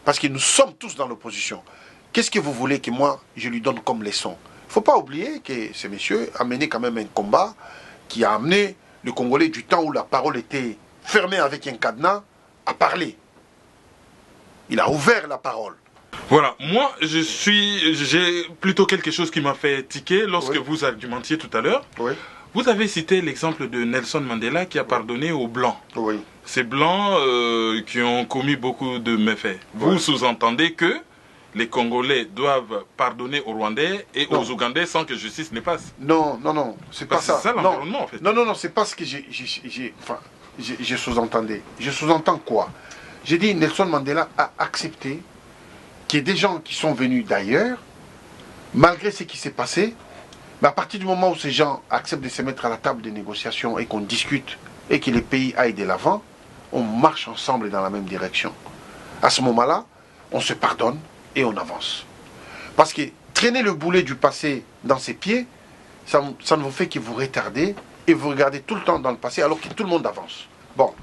Parce que nous sommes tous dans l'opposition. Qu'est-ce que vous voulez que moi je lui donne comme leçon? Il ne faut pas oublier que ce monsieur a mené quand même un combat qui a amené le Congolais du temps où la parole était fermée avec un cadenas à parler. Il a ouvert la parole. Voilà, moi j'ai plutôt quelque chose qui m'a fait tiquer lorsque vous argumentiez tout à l'heure. Oui. Vous avez cité l'exemple de Nelson Mandela qui a pardonné aux Blancs. Oui. Ces Blancs qui ont commis beaucoup de méfaits. Vous sous-entendez que les Congolais doivent pardonner aux Rwandais et Non. aux Ougandais sans que justice ne passe. Non, c'est pas Parce que ça. c'est ça l'environnement, en fait. Non, c'est pas ce que j'ai sous-entendu. Je sous-entends quoi? J'ai dit Nelson Mandela a accepté qu'il y ait des gens qui sont venus d'ailleurs, malgré ce qui s'est passé, mais à partir du moment où ces gens acceptent de se mettre à la table des négociations et qu'on discute et que les pays aillent de l'avant, on marche ensemble dans la même direction. À ce moment-là, on se pardonne et on avance. Parce que traîner le boulet du passé dans ses pieds, ça ne vous fait que vous retarder et vous regardez tout le temps dans le passé alors que tout le monde avance. Bon,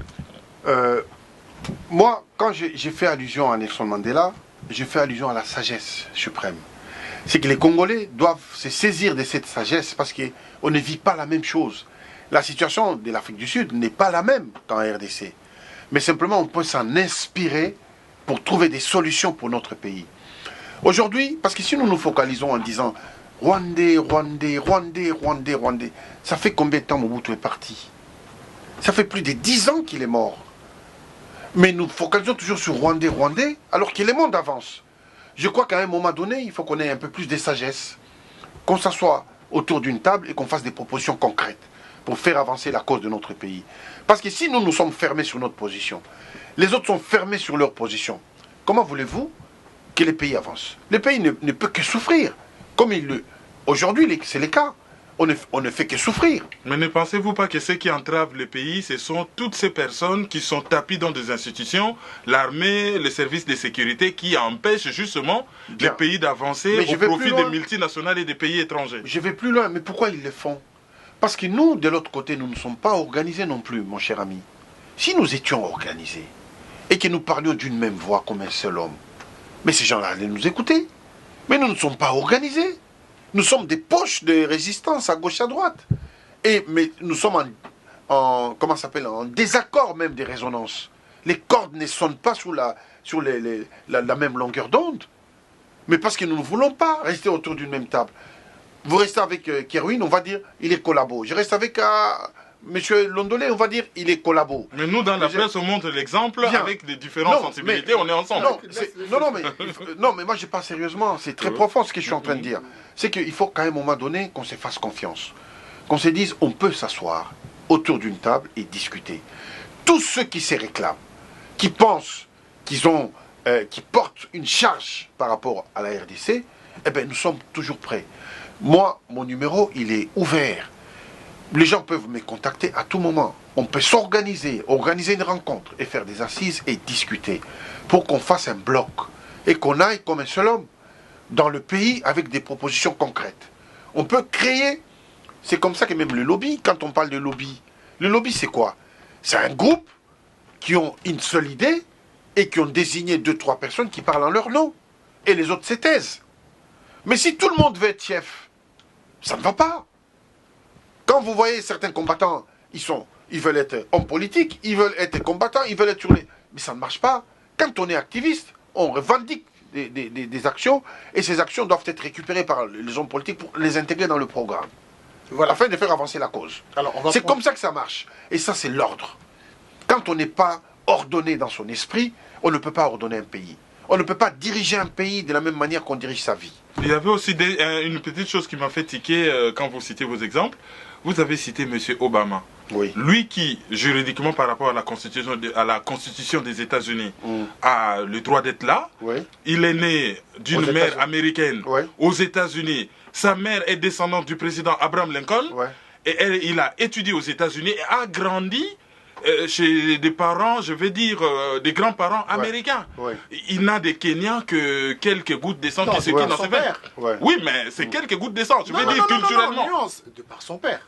moi, quand j'ai fait allusion à Nelson Mandela, j'ai fait allusion à la sagesse suprême. C'est que les Congolais doivent se saisir de cette sagesse parce qu'on ne vit pas la même chose. La situation de l'Afrique du Sud n'est pas la même qu'en RDC. Mais simplement, on peut s'en inspirer pour trouver des solutions pour notre pays. Aujourd'hui, parce que si nous nous focalisons en disant Rwandais, Rwandais, Rwandais, Rwandais, Rwandais, ça fait combien de temps Mobutu est parti? Ça fait plus de 10 ans qu'il est mort. Mais nous focalisons toujours sur Rwandais, Rwandais, alors que le monde avance. Je crois qu'à un moment donné, il faut qu'on ait un peu plus de sagesse, qu'on s'assoie autour d'une table et qu'on fasse des propositions concrètes pour faire avancer la cause de notre pays. Parce que si nous sommes fermés sur notre position, les autres sont fermés sur leur position, comment voulez-vous que les pays avancent? Le pays ne peut que souffrir. Comme aujourd'hui, c'est le cas. On ne fait que souffrir. Mais ne pensez-vous pas que ce qui entrave le pays, ce sont toutes ces personnes qui sont tapis dans des institutions, l'armée, les services de sécurité, qui empêchent justement les pays d'avancer au profit des multinationales et des pays étrangers? Je vais plus loin, mais pourquoi ils le font? Parce que nous, de l'autre côté, nous ne sommes pas organisés non plus, mon cher ami. Si nous étions organisés et que nous parlions d'une même voix comme un seul homme, mais ces gens-là allaient nous écouter. Mais nous ne sommes pas organisés. Nous sommes des poches de résistance à gauche à droite. Mais nous sommes en désaccord même des résonances. Les cordes ne sonnent pas sur la même longueur d'onde. Mais parce que nous ne voulons pas rester autour d'une même table. Vous restez avec Kerwin, on va dire il est collabo. Je reste avec Monsieur Londolé, on va dire il est collabo. Mais nous, dans la presse, on montre l'exemple avec des différentes sensibilités, on est ensemble. Non, mais moi je parle sérieusement, c'est très profond ce que je suis en train de dire. C'est qu'il faut qu'à un moment donné qu'on se fasse confiance. Qu'on se dise, on peut s'asseoir autour d'une table et discuter. Tous ceux qui se réclament, qui pensent qui portent une charge par rapport à la RDC, eh bien nous sommes toujours prêts. Moi, mon numéro, il est ouvert. Les gens peuvent me contacter à tout moment. On peut s'organiser, organiser une rencontre et faire des assises et discuter pour qu'on fasse un bloc et qu'on aille comme un seul homme dans le pays avec des propositions concrètes. On peut créer, c'est comme ça que même le lobby, quand on parle de lobby, le lobby c'est quoi? C'est un groupe qui ont une seule idée et qui ont désigné 2-3 personnes qui parlent en leur nom et les autres se taisent. Mais si tout le monde veut être chef, ça ne va pas. Quand vous voyez certains combattants, ils veulent être hommes politiques, ils veulent être combattants, ils veulent être sur les... Mais ça ne marche pas. Quand on est activiste, on revendique des actions, et ces actions doivent être récupérées par les hommes politiques pour les intégrer dans le programme. Voilà, afin de faire avancer la cause. C'est comme ça que ça marche. Et ça, c'est l'ordre. Quand on n'est pas ordonné dans son esprit, on ne peut pas ordonner un pays. On ne peut pas diriger un pays de la même manière qu'on dirige sa vie. Il y avait aussi une petite chose qui m'a fait tiquer quand vous citez vos exemples. Vous avez cité M. Obama. Oui. Lui qui, juridiquement par rapport à la Constitution des États-Unis, a le droit d'être là. Oui. Il est né d'une mère américaine aux États-Unis. Sa mère est descendante du président Abraham Lincoln. Et il a étudié aux États-Unis et a grandi chez des parents, je vais dire, des grands-parents américains. Il n'a des Kenyans que quelques gouttes de sang qui se quittent dans ses veines. Oui, mais c'est quelques gouttes de sang, je veux dire culturellement. De par son père.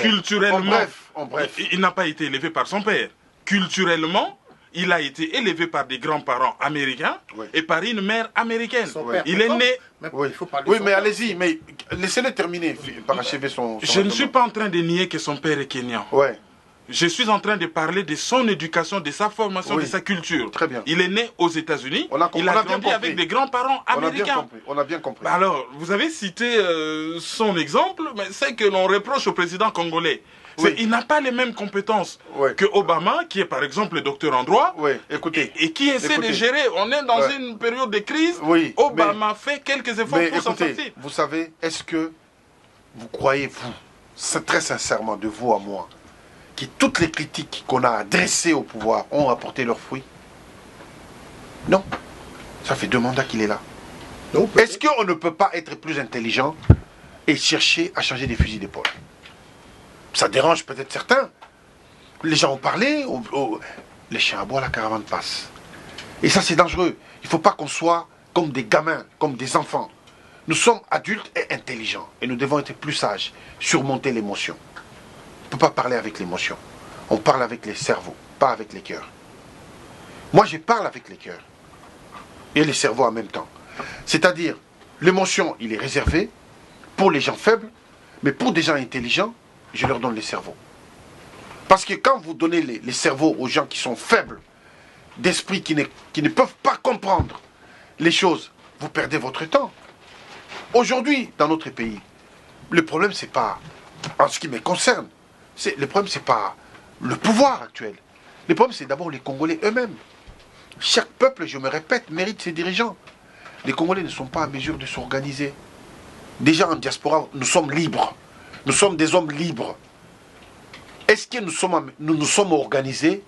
Culturellement, en bref. Il n'a pas été élevé par son père. Culturellement, il a été élevé par des grands-parents américains et par une mère américaine. Il est né... Oui, mais allez-y, mais laissez-le terminer, parachever son Je ne suis pas en train de nier que son père est kenyan. Je suis en train de parler de son éducation, de sa formation, de sa culture. Très bien. Il est né aux États-Unis. Il a grandi avec des grands-parents américains. On a bien compris. Alors, vous avez cité son exemple, mais c'est que l'on reproche au président congolais. Oui. Il n'a pas les mêmes compétences Ouais. que Obama, qui est par exemple le docteur en droit, Oui, écoutez. et qui essaie de gérer. On est dans une période de crise. Oui, Obama fait quelques efforts Mais pour s'en écoutez, sortir. vous savez, est-ce que vous croyez, vous, c'est très sincèrement de vous à moi, que toutes les critiques qu'on a adressées au pouvoir ont apporté leurs fruits? Non. Ça fait 2 mandats qu'il est là. Non, Est-ce qu'on ne peut pas être plus intelligent et chercher à changer des fusils d'épaule? Ça dérange peut-être certains. Les gens ont parlé, les chiens aboient, la caravane passe. Et ça, c'est dangereux. Il ne faut pas qu'on soit comme des gamins, comme des enfants. Nous sommes adultes et intelligents. Et nous devons être plus sages, surmonter l'émotion. On ne peut pas parler avec l'émotion. On parle avec les cerveaux, pas avec les cœurs. Moi, je parle avec les cœurs. Et les cerveaux en même temps. C'est-à-dire, l'émotion, il est réservé pour les gens faibles, mais pour des gens intelligents, je leur donne les cerveaux. Parce que quand vous donnez les cerveaux aux gens qui sont faibles, d'esprit, qui ne peuvent pas comprendre les choses, vous perdez votre temps. Aujourd'hui, dans notre pays, le problème, c'est pas, en ce qui me concerne, le problème, c'est pas le pouvoir actuel. Le problème, c'est d'abord les Congolais eux-mêmes. Chaque peuple, je me répète, mérite ses dirigeants. Les Congolais ne sont pas en mesure de s'organiser. Déjà en diaspora, nous sommes libres. Nous sommes des hommes libres. Est-ce que nous nous sommes organisés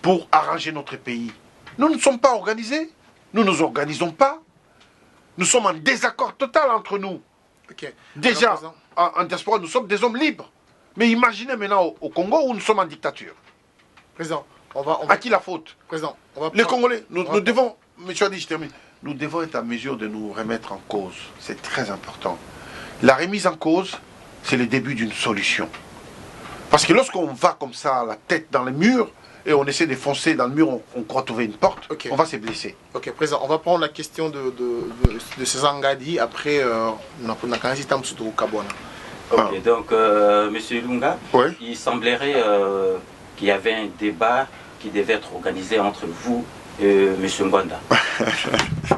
pour arranger notre pays? Nous ne sommes pas organisés. Nous ne nous organisons pas. Nous sommes en désaccord total entre nous. Ok. Déjà, Alors, en diaspora, nous sommes des hommes libres. Mais imaginez maintenant au Congo où nous sommes en dictature. Président, on va À qui la faute? Président, on va Les prendre- Congolais, nous on va- devons, monsieur Adi, je termine, nous devons être en mesure de nous remettre en cause. C'est très important. La remise en cause, c'est le début d'une solution. Parce que lorsqu'on va comme ça, la tête dans le mur, et on essaie de foncer dans le mur, on croit trouver une porte, Ok. on va se blesser. Ok, président, on va prendre la question de Césangadi. Après, on a quand même Tamsuto Kabona. Ok, donc, Monsieur Lunga, Oui. il semblerait qu'il y avait un débat qui devait être organisé entre vous et Monsieur Ngwanda.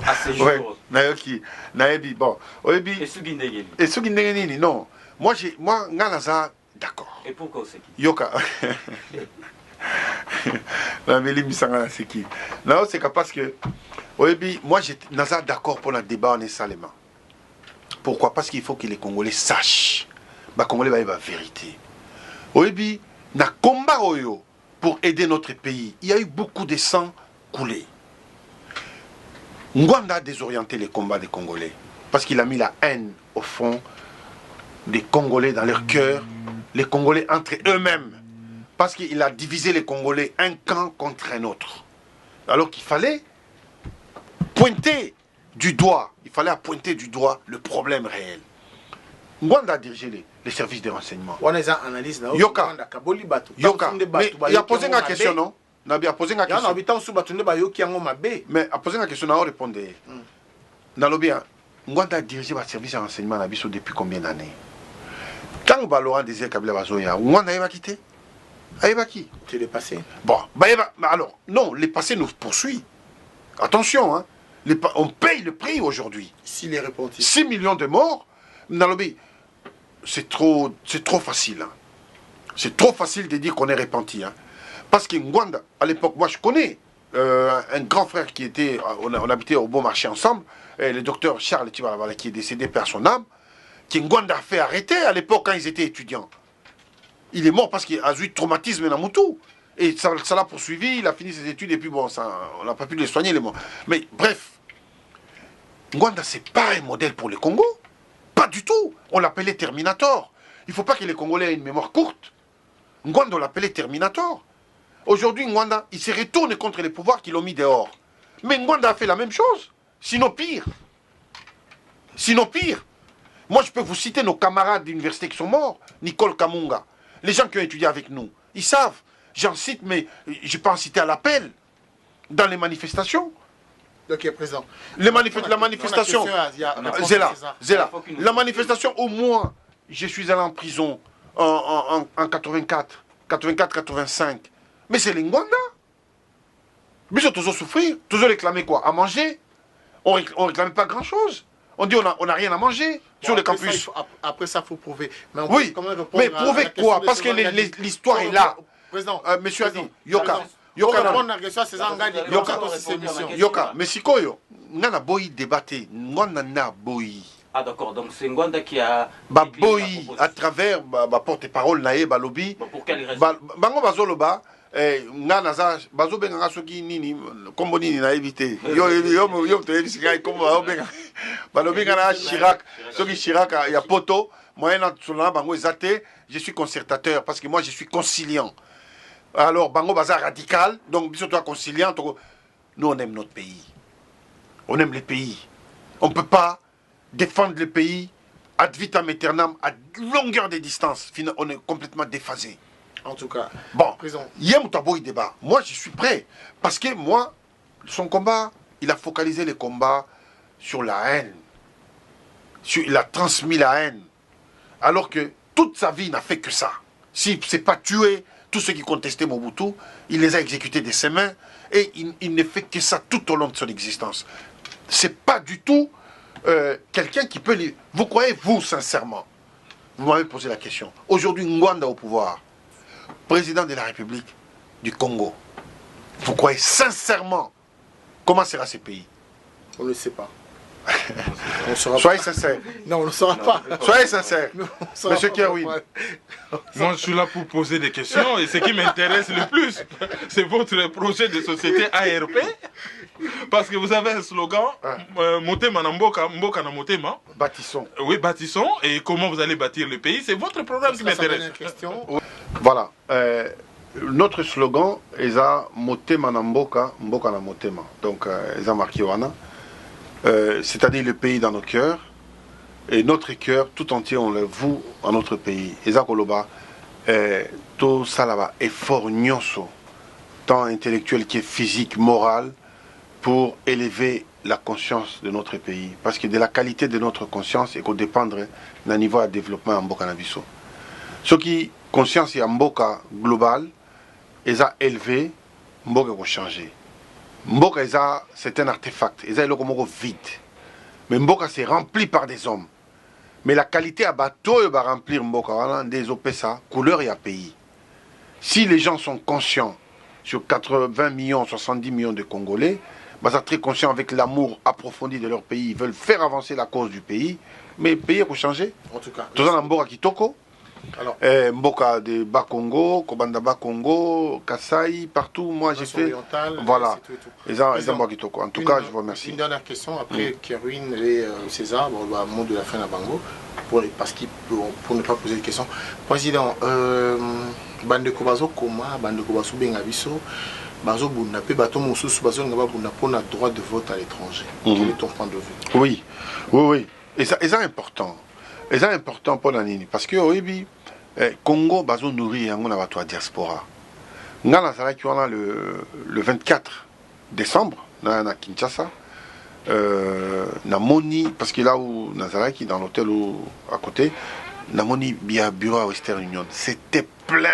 À ce jour. Ouais. Nayoki, Naebi, bon. Oebi, Et Sugindegeli. et ce qui n'est nini, non. Moi, Nganaza, d'accord. Et pourquoi c'est qui? Yoka. Non, mais Misanga, c'est qui? Non, c'est que parce que, Oebi, moi, j'étais d'accord pour le débat en Salema. Pourquoi? Parce qu'il faut que les Congolais sachent. Les Congolais va la vérité. Oebi, na combat oyo pour aider notre pays. Il y a eu beaucoup de sang coulé. Ngwanda a désorienté les combats des Congolais. Parce qu'il a mis la haine au fond des Congolais dans leur cœur. Les Congolais entre eux-mêmes. Parce qu'il a divisé les Congolais un camp contre un autre. Alors qu'il fallait pointer du doigt. Il fallait pointer du doigt le problème réel. Ngwanda a dirigé les services de renseignement. On a une analyse là. Yoka. Yoka. Mais il a posé une question, non? Il a posé une Il y a un question. habitant sous Batunde Bayoki en Mabe. Mais il a posé une question, on répondait. Nalobia, Ngwanda a dirigé le service de renseignement à Nabiso depuis combien d'années? Quand Laurent désire Kabila Bazoya, Ngwanda a quitté? A qui? C'est le passé. Bon, alors, non, le passé nous poursuit. Attention, hein. On paye le prix aujourd'hui. S'il est repenti. 6 millions de morts, Nalobi, c'est trop facile. Hein. C'est trop facile de dire qu'on est repenti. Hein. Parce que Ngwanda, à l'époque, moi je connais un grand frère qui était, on habitait au Bon Marché ensemble, le docteur Charles Tibalabala, qui est décédé par son âme, qui Ngwanda a fait arrêter à l'époque quand ils étaient étudiants. Il est mort parce qu'il a eu traumatisme dans Moutou. Et ça l'a poursuivi, il a fini ses études et puis bon, on n'a pas pu le soigner, les morts. Mais bref, Ngwanda, c'est pas un modèle pour le Congo. Pas du tout. On l'appelait Terminator. Il ne faut pas que les Congolais aient une mémoire courte. Ngwanda, on l'appelait Terminator. Aujourd'hui, Ngwanda, il se retourne contre les pouvoirs qui l'ont mis dehors. Mais Ngwanda a fait la même chose. Sinon pire. Sinon pire. Moi, je peux vous citer nos camarades d'université qui sont morts. Nicole Kamunga. Les gens qui ont étudié avec nous. Ils savent. J'en cite, mais je peux en citer à l'appel. Dans les manifestations. Ok, président. La manifestation. Zéla. La manifestation, au moins, je suis allé en prison en 84, 85. Mais c'est les Ngwanda. Mais ils ont toujours souffrir, toujours réclamé quoi? À manger. On ne réclamait pas grand-chose. On dit on n'a rien à manger sur les campus. Après ça, il faut prouver. Mais Oui, mais prouver quoi? Parce que l'histoire est là. Président, Monsieur a dit, Yoka, mais sikoyo, ngana boyi débattre, ngana boyi. Ah d'accord, donc c'est Ngwanda qui a... Boyi, à travers porte-parole nae, lobby. Pour quelle raison? Bango bazoloba, ngana za, bazo benga soki nini, kombo nini na éviter. Yo te éviter kombo benga. Balobi ngana Chirac, soki Chirac ya poto, moyen na bango ezate, je suis concertateur parce que moi je suis conciliant. Alors, Bango Bazar radical, donc surtout conciliant. Nous, on aime notre pays. On aime les pays. On ne peut pas défendre le pays ad vitam aeternam, à longueur de distance. On est complètement déphasé. En tout cas, bon, hier, il débat. Moi, je suis prêt. Parce que moi, son combat, il a focalisé les combats sur la haine. Il a transmis la haine. Alors que toute sa vie n'a fait que ça. Si ce n'est pas tué, tous ceux qui contestaient Mobutu, il les a exécutés de ses mains et il ne fait que ça tout au long de son existence. C'est pas du tout quelqu'un qui peut... Vous croyez, vous, sincèrement, vous m'avez posé la question. Aujourd'hui, Ngwanda au pouvoir, président de la République du Congo, vous croyez sincèrement comment sera ce pays? On ne le sait pas. Soyez sincère. Non, on ne le saura pas. Soyez sincère. Monsieur Kerwin. Moi, je suis là pour poser des questions et ce qui m'intéresse le plus, c'est votre projet de société ARP. Parce que vous avez un slogan, Motema na Mboka, Mboka na Motema. Bâtissons. Oui, bâtissons. Et comment vous allez bâtir le pays? C'est votre programme qui m'intéresse. Voilà. Notre slogan est Motema na Mboka, Mboka na Motema. Donc, ils ont marqué Wana. C'est-à-dire le pays dans nos cœurs, et notre cœur tout entier on le voue à notre pays. Et ça koloba, tout ça là-bas, effort nyonso, tant intellectuel que physique, moral, pour élever la conscience de notre pays. Parce que de la qualité de notre conscience, il faut dépendre d'un niveau de développement en Mboka Nabiso. Ce qui conscience et en Mboka global, ils ont élevé, Mboka va changer. Mboka, c'est un artefact. Ils ont le vide. Mais Mboka, c'est rempli par des hommes. Mais la qualité à bateau va remplir Mboka. Des OPSA, couleur et à pays. Si les gens sont conscients, sur 80 millions, 70 millions de Congolais, ils sont très conscients avec l'amour approfondi de leur pays. Ils veulent faire avancer la cause du pays. Mais le pays a changé. En tout cas. Tout ça, Mboka Kitoko. Alors, Mboka de Bas-Congo, Kobanda Bas-Congo, Kasaï, partout, moi j'ai fait. Voilà. En tout cas, je vous remercie. Une dernière question, après Kerwin et César, bon, bah, mot de la fin à Bango, pour ne pas poser de questions. Président, Bandeko Bazo Koma, Bandeko Bazo Bengabiso, Bazo Bunda, Bato Moussous, Bazo Ngababunda, pour le droit de vote à l'étranger. Quel est ton point de vue? Oui, oui, oui. Et ça est important. Et c'est important pour la Nini. Parce que oui, Congo, bazo nourri en la diaspora. Ngana Saraki, on a le 24 décembre, à Kinshasa. Namoni, parce que là où Nazaraki, dans l'hôtel à côté, Namoni, bien bureau à Western Union, c'était plein.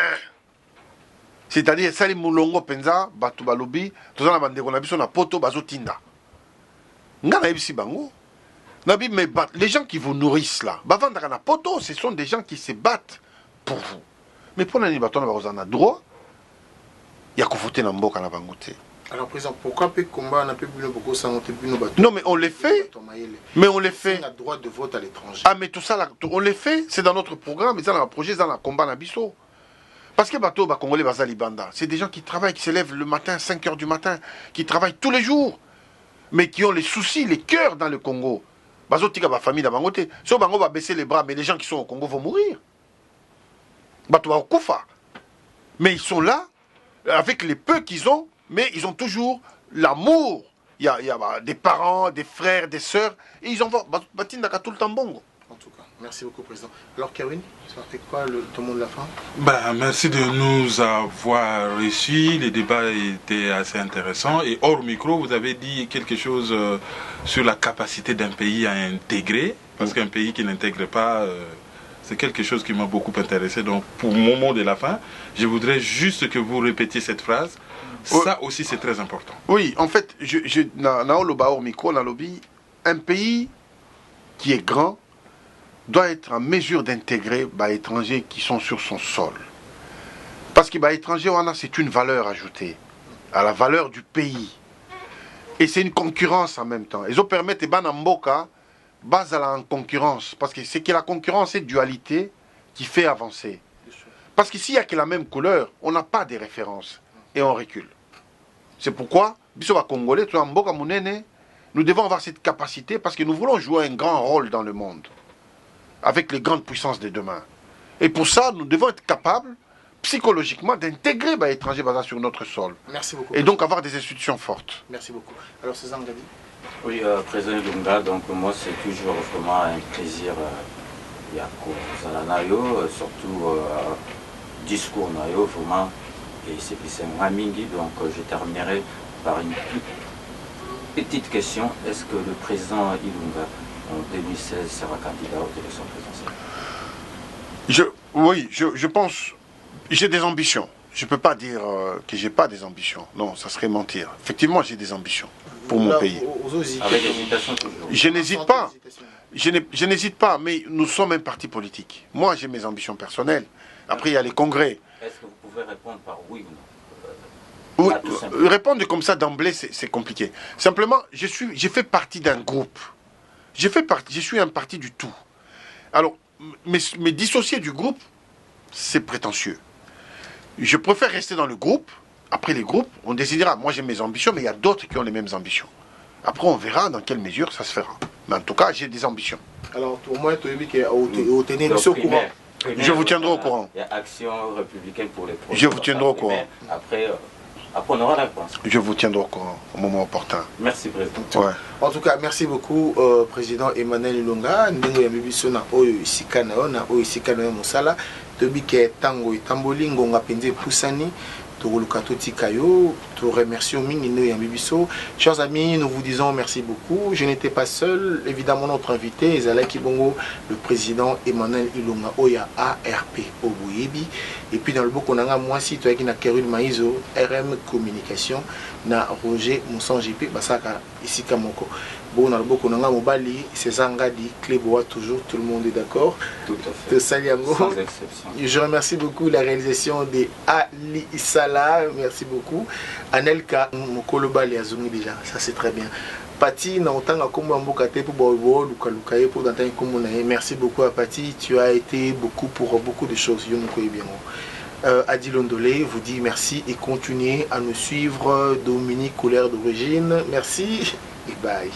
C'est-à-dire, Salim Moulongo Penza, Batu Balobi, tout ça, la bande qu'on a vu sur la poto, bazo Tinda. Ngana Ebisi Bango. Mais les gens qui vous nourrissent là, ce sont des gens qui se battent pour vous. Mais pour l'année, on a droit, il y a qu'à voter dans le Mboka na Bangote. Alors, président, pourquoi peut combat n'a pas beaucoup Non, mais on les fait. Mais on les fait. On a droit de vote à l'étranger. Ah, mais tout ça, là, on les fait. C'est dans notre programme, c'est dans le projet, c'est dans le combat na Bisso. Parce que bateau, Congolais, Bazali Banda, c'est des gens qui travaillent, qui se lèvent le matin, 5 h du matin, qui travaillent tous les jours, mais qui ont les soucis, les cœurs dans le Congo. Bazotika ba famille d'Abangote. Si Bango va baisser les bras, mais les gens qui sont au Congo vont mourir. Bato va au Koufa. Mais ils sont là, avec les peu qu'ils ont, mais ils ont toujours l'amour. Il y a des parents, des frères, des sœurs, et ils envoient Batindaka tout le temps bongo. En tout cas, merci beaucoup, président. Alors, Kerwin, ça fait quoi ton mot de la fin? Merci de nous avoir reçus. Les débats étaient assez intéressants. Et hors micro, vous avez dit quelque chose sur la capacité d'un pays à intégrer. Parce qu'un pays qui n'intègre pas, c'est quelque chose qui m'a beaucoup intéressé. Donc, pour mon mot de la fin, je voudrais juste que vous répétiez cette phrase. Ça aussi, c'est très important. Oui, en fait, hors micro, on a lobby, un pays qui est grand doit être en mesure d'intégrer les étrangers qui sont sur son sol. Parce que les étrangers, c'est une valeur ajoutée à la valeur du pays. Et c'est une concurrence en même temps. Ils ont permis de Banamboka base à la concurrence. Parce que c'est que la concurrence est dualité qui fait avancer. Parce qu'ici, il n'y a que la même couleur, on n'a pas de référence. Et on recule. C'est pourquoi, Congolais, nous devons avoir cette capacité parce que nous voulons jouer un grand rôle dans le monde. Avec les grandes puissances de demain. Et pour ça, nous devons être capables, psychologiquement, d'intégrer les étrangers basés sur notre sol. Merci beaucoup. Et donc avoir des institutions fortes. Merci beaucoup. Alors, César Ngadi. Oui, Président Lunga, donc moi c'est toujours vraiment un plaisir surtout discours nayo, vraiment, et c'est un mingi, donc je terminerai par une petite question. Est-ce que le président Ilunga en 2016 sera candidat aux élections présidentielles? Oui, je pense, j'ai des ambitions. Je ne peux pas dire que je n'ai pas des ambitions. Non, ça serait mentir. Effectivement, j'ai des ambitions pour mon pays. Avec hésitation toujours. Je n'hésite pas. Je n'hésite pas, mais nous sommes un parti politique. Moi, j'ai mes ambitions personnelles. Après, il y a les congrès. Est-ce que vous pouvez répondre par oui Oui, ou non? répondre comme ça d'emblée, c'est compliqué. Simplement, je fais partie d'un groupe. Je suis un parti du tout. Alors, me dissocier du groupe, c'est prétentieux. Je préfère rester dans le groupe. Après les groupes, on décidera. Moi, j'ai mes ambitions, mais il y a d'autres qui ont les mêmes ambitions. Après, on verra dans quelle mesure ça se fera. Mais en tout cas, j'ai des ambitions. Alors, au moins, tu as dit que vous tenez au courant. Je vous tiendrai au courant. Il y a Action républicaine pour les projets. Je vous tiendrai au courant. Après, on aura la réponse. Je vous tiendrai au courant au moment opportun. Merci, Président. Ouais. En tout cas, merci beaucoup, Président Emmanuel Ilunga. Ndenge ya bibiso na oyo isikana na oyo isikana mosala. Tobi ke tango itamboli ngonga penze pusani. Te remercions chers amis, nous vous disons merci beaucoup. Je n'étais pas seul, évidemment notre invité Ezalaki Bongo, le président Emmanuel Ilunga Oya ARP Oboyebi, et puis dans le boko nanga moi si toi qui na Kerul Maizo RM Communication na Roger Moussan GP Basaka ici Kamoko. Bon, dans le boko nanga Mobali, César Ngadi, Clébois toujours, tout le monde est d'accord. Tout à fait. Sans exception. Je remercie beaucoup la réalisation de Ali Salah, merci beaucoup. Anelka Mokoloba Liazumi déjà, ça c'est très bien. Pati, merci beaucoup à Pati, tu as été beaucoup pour beaucoup de choses. Adi Londolé vous dit merci et continuez à nous suivre. Dominique Couleur d'origine, merci et bye.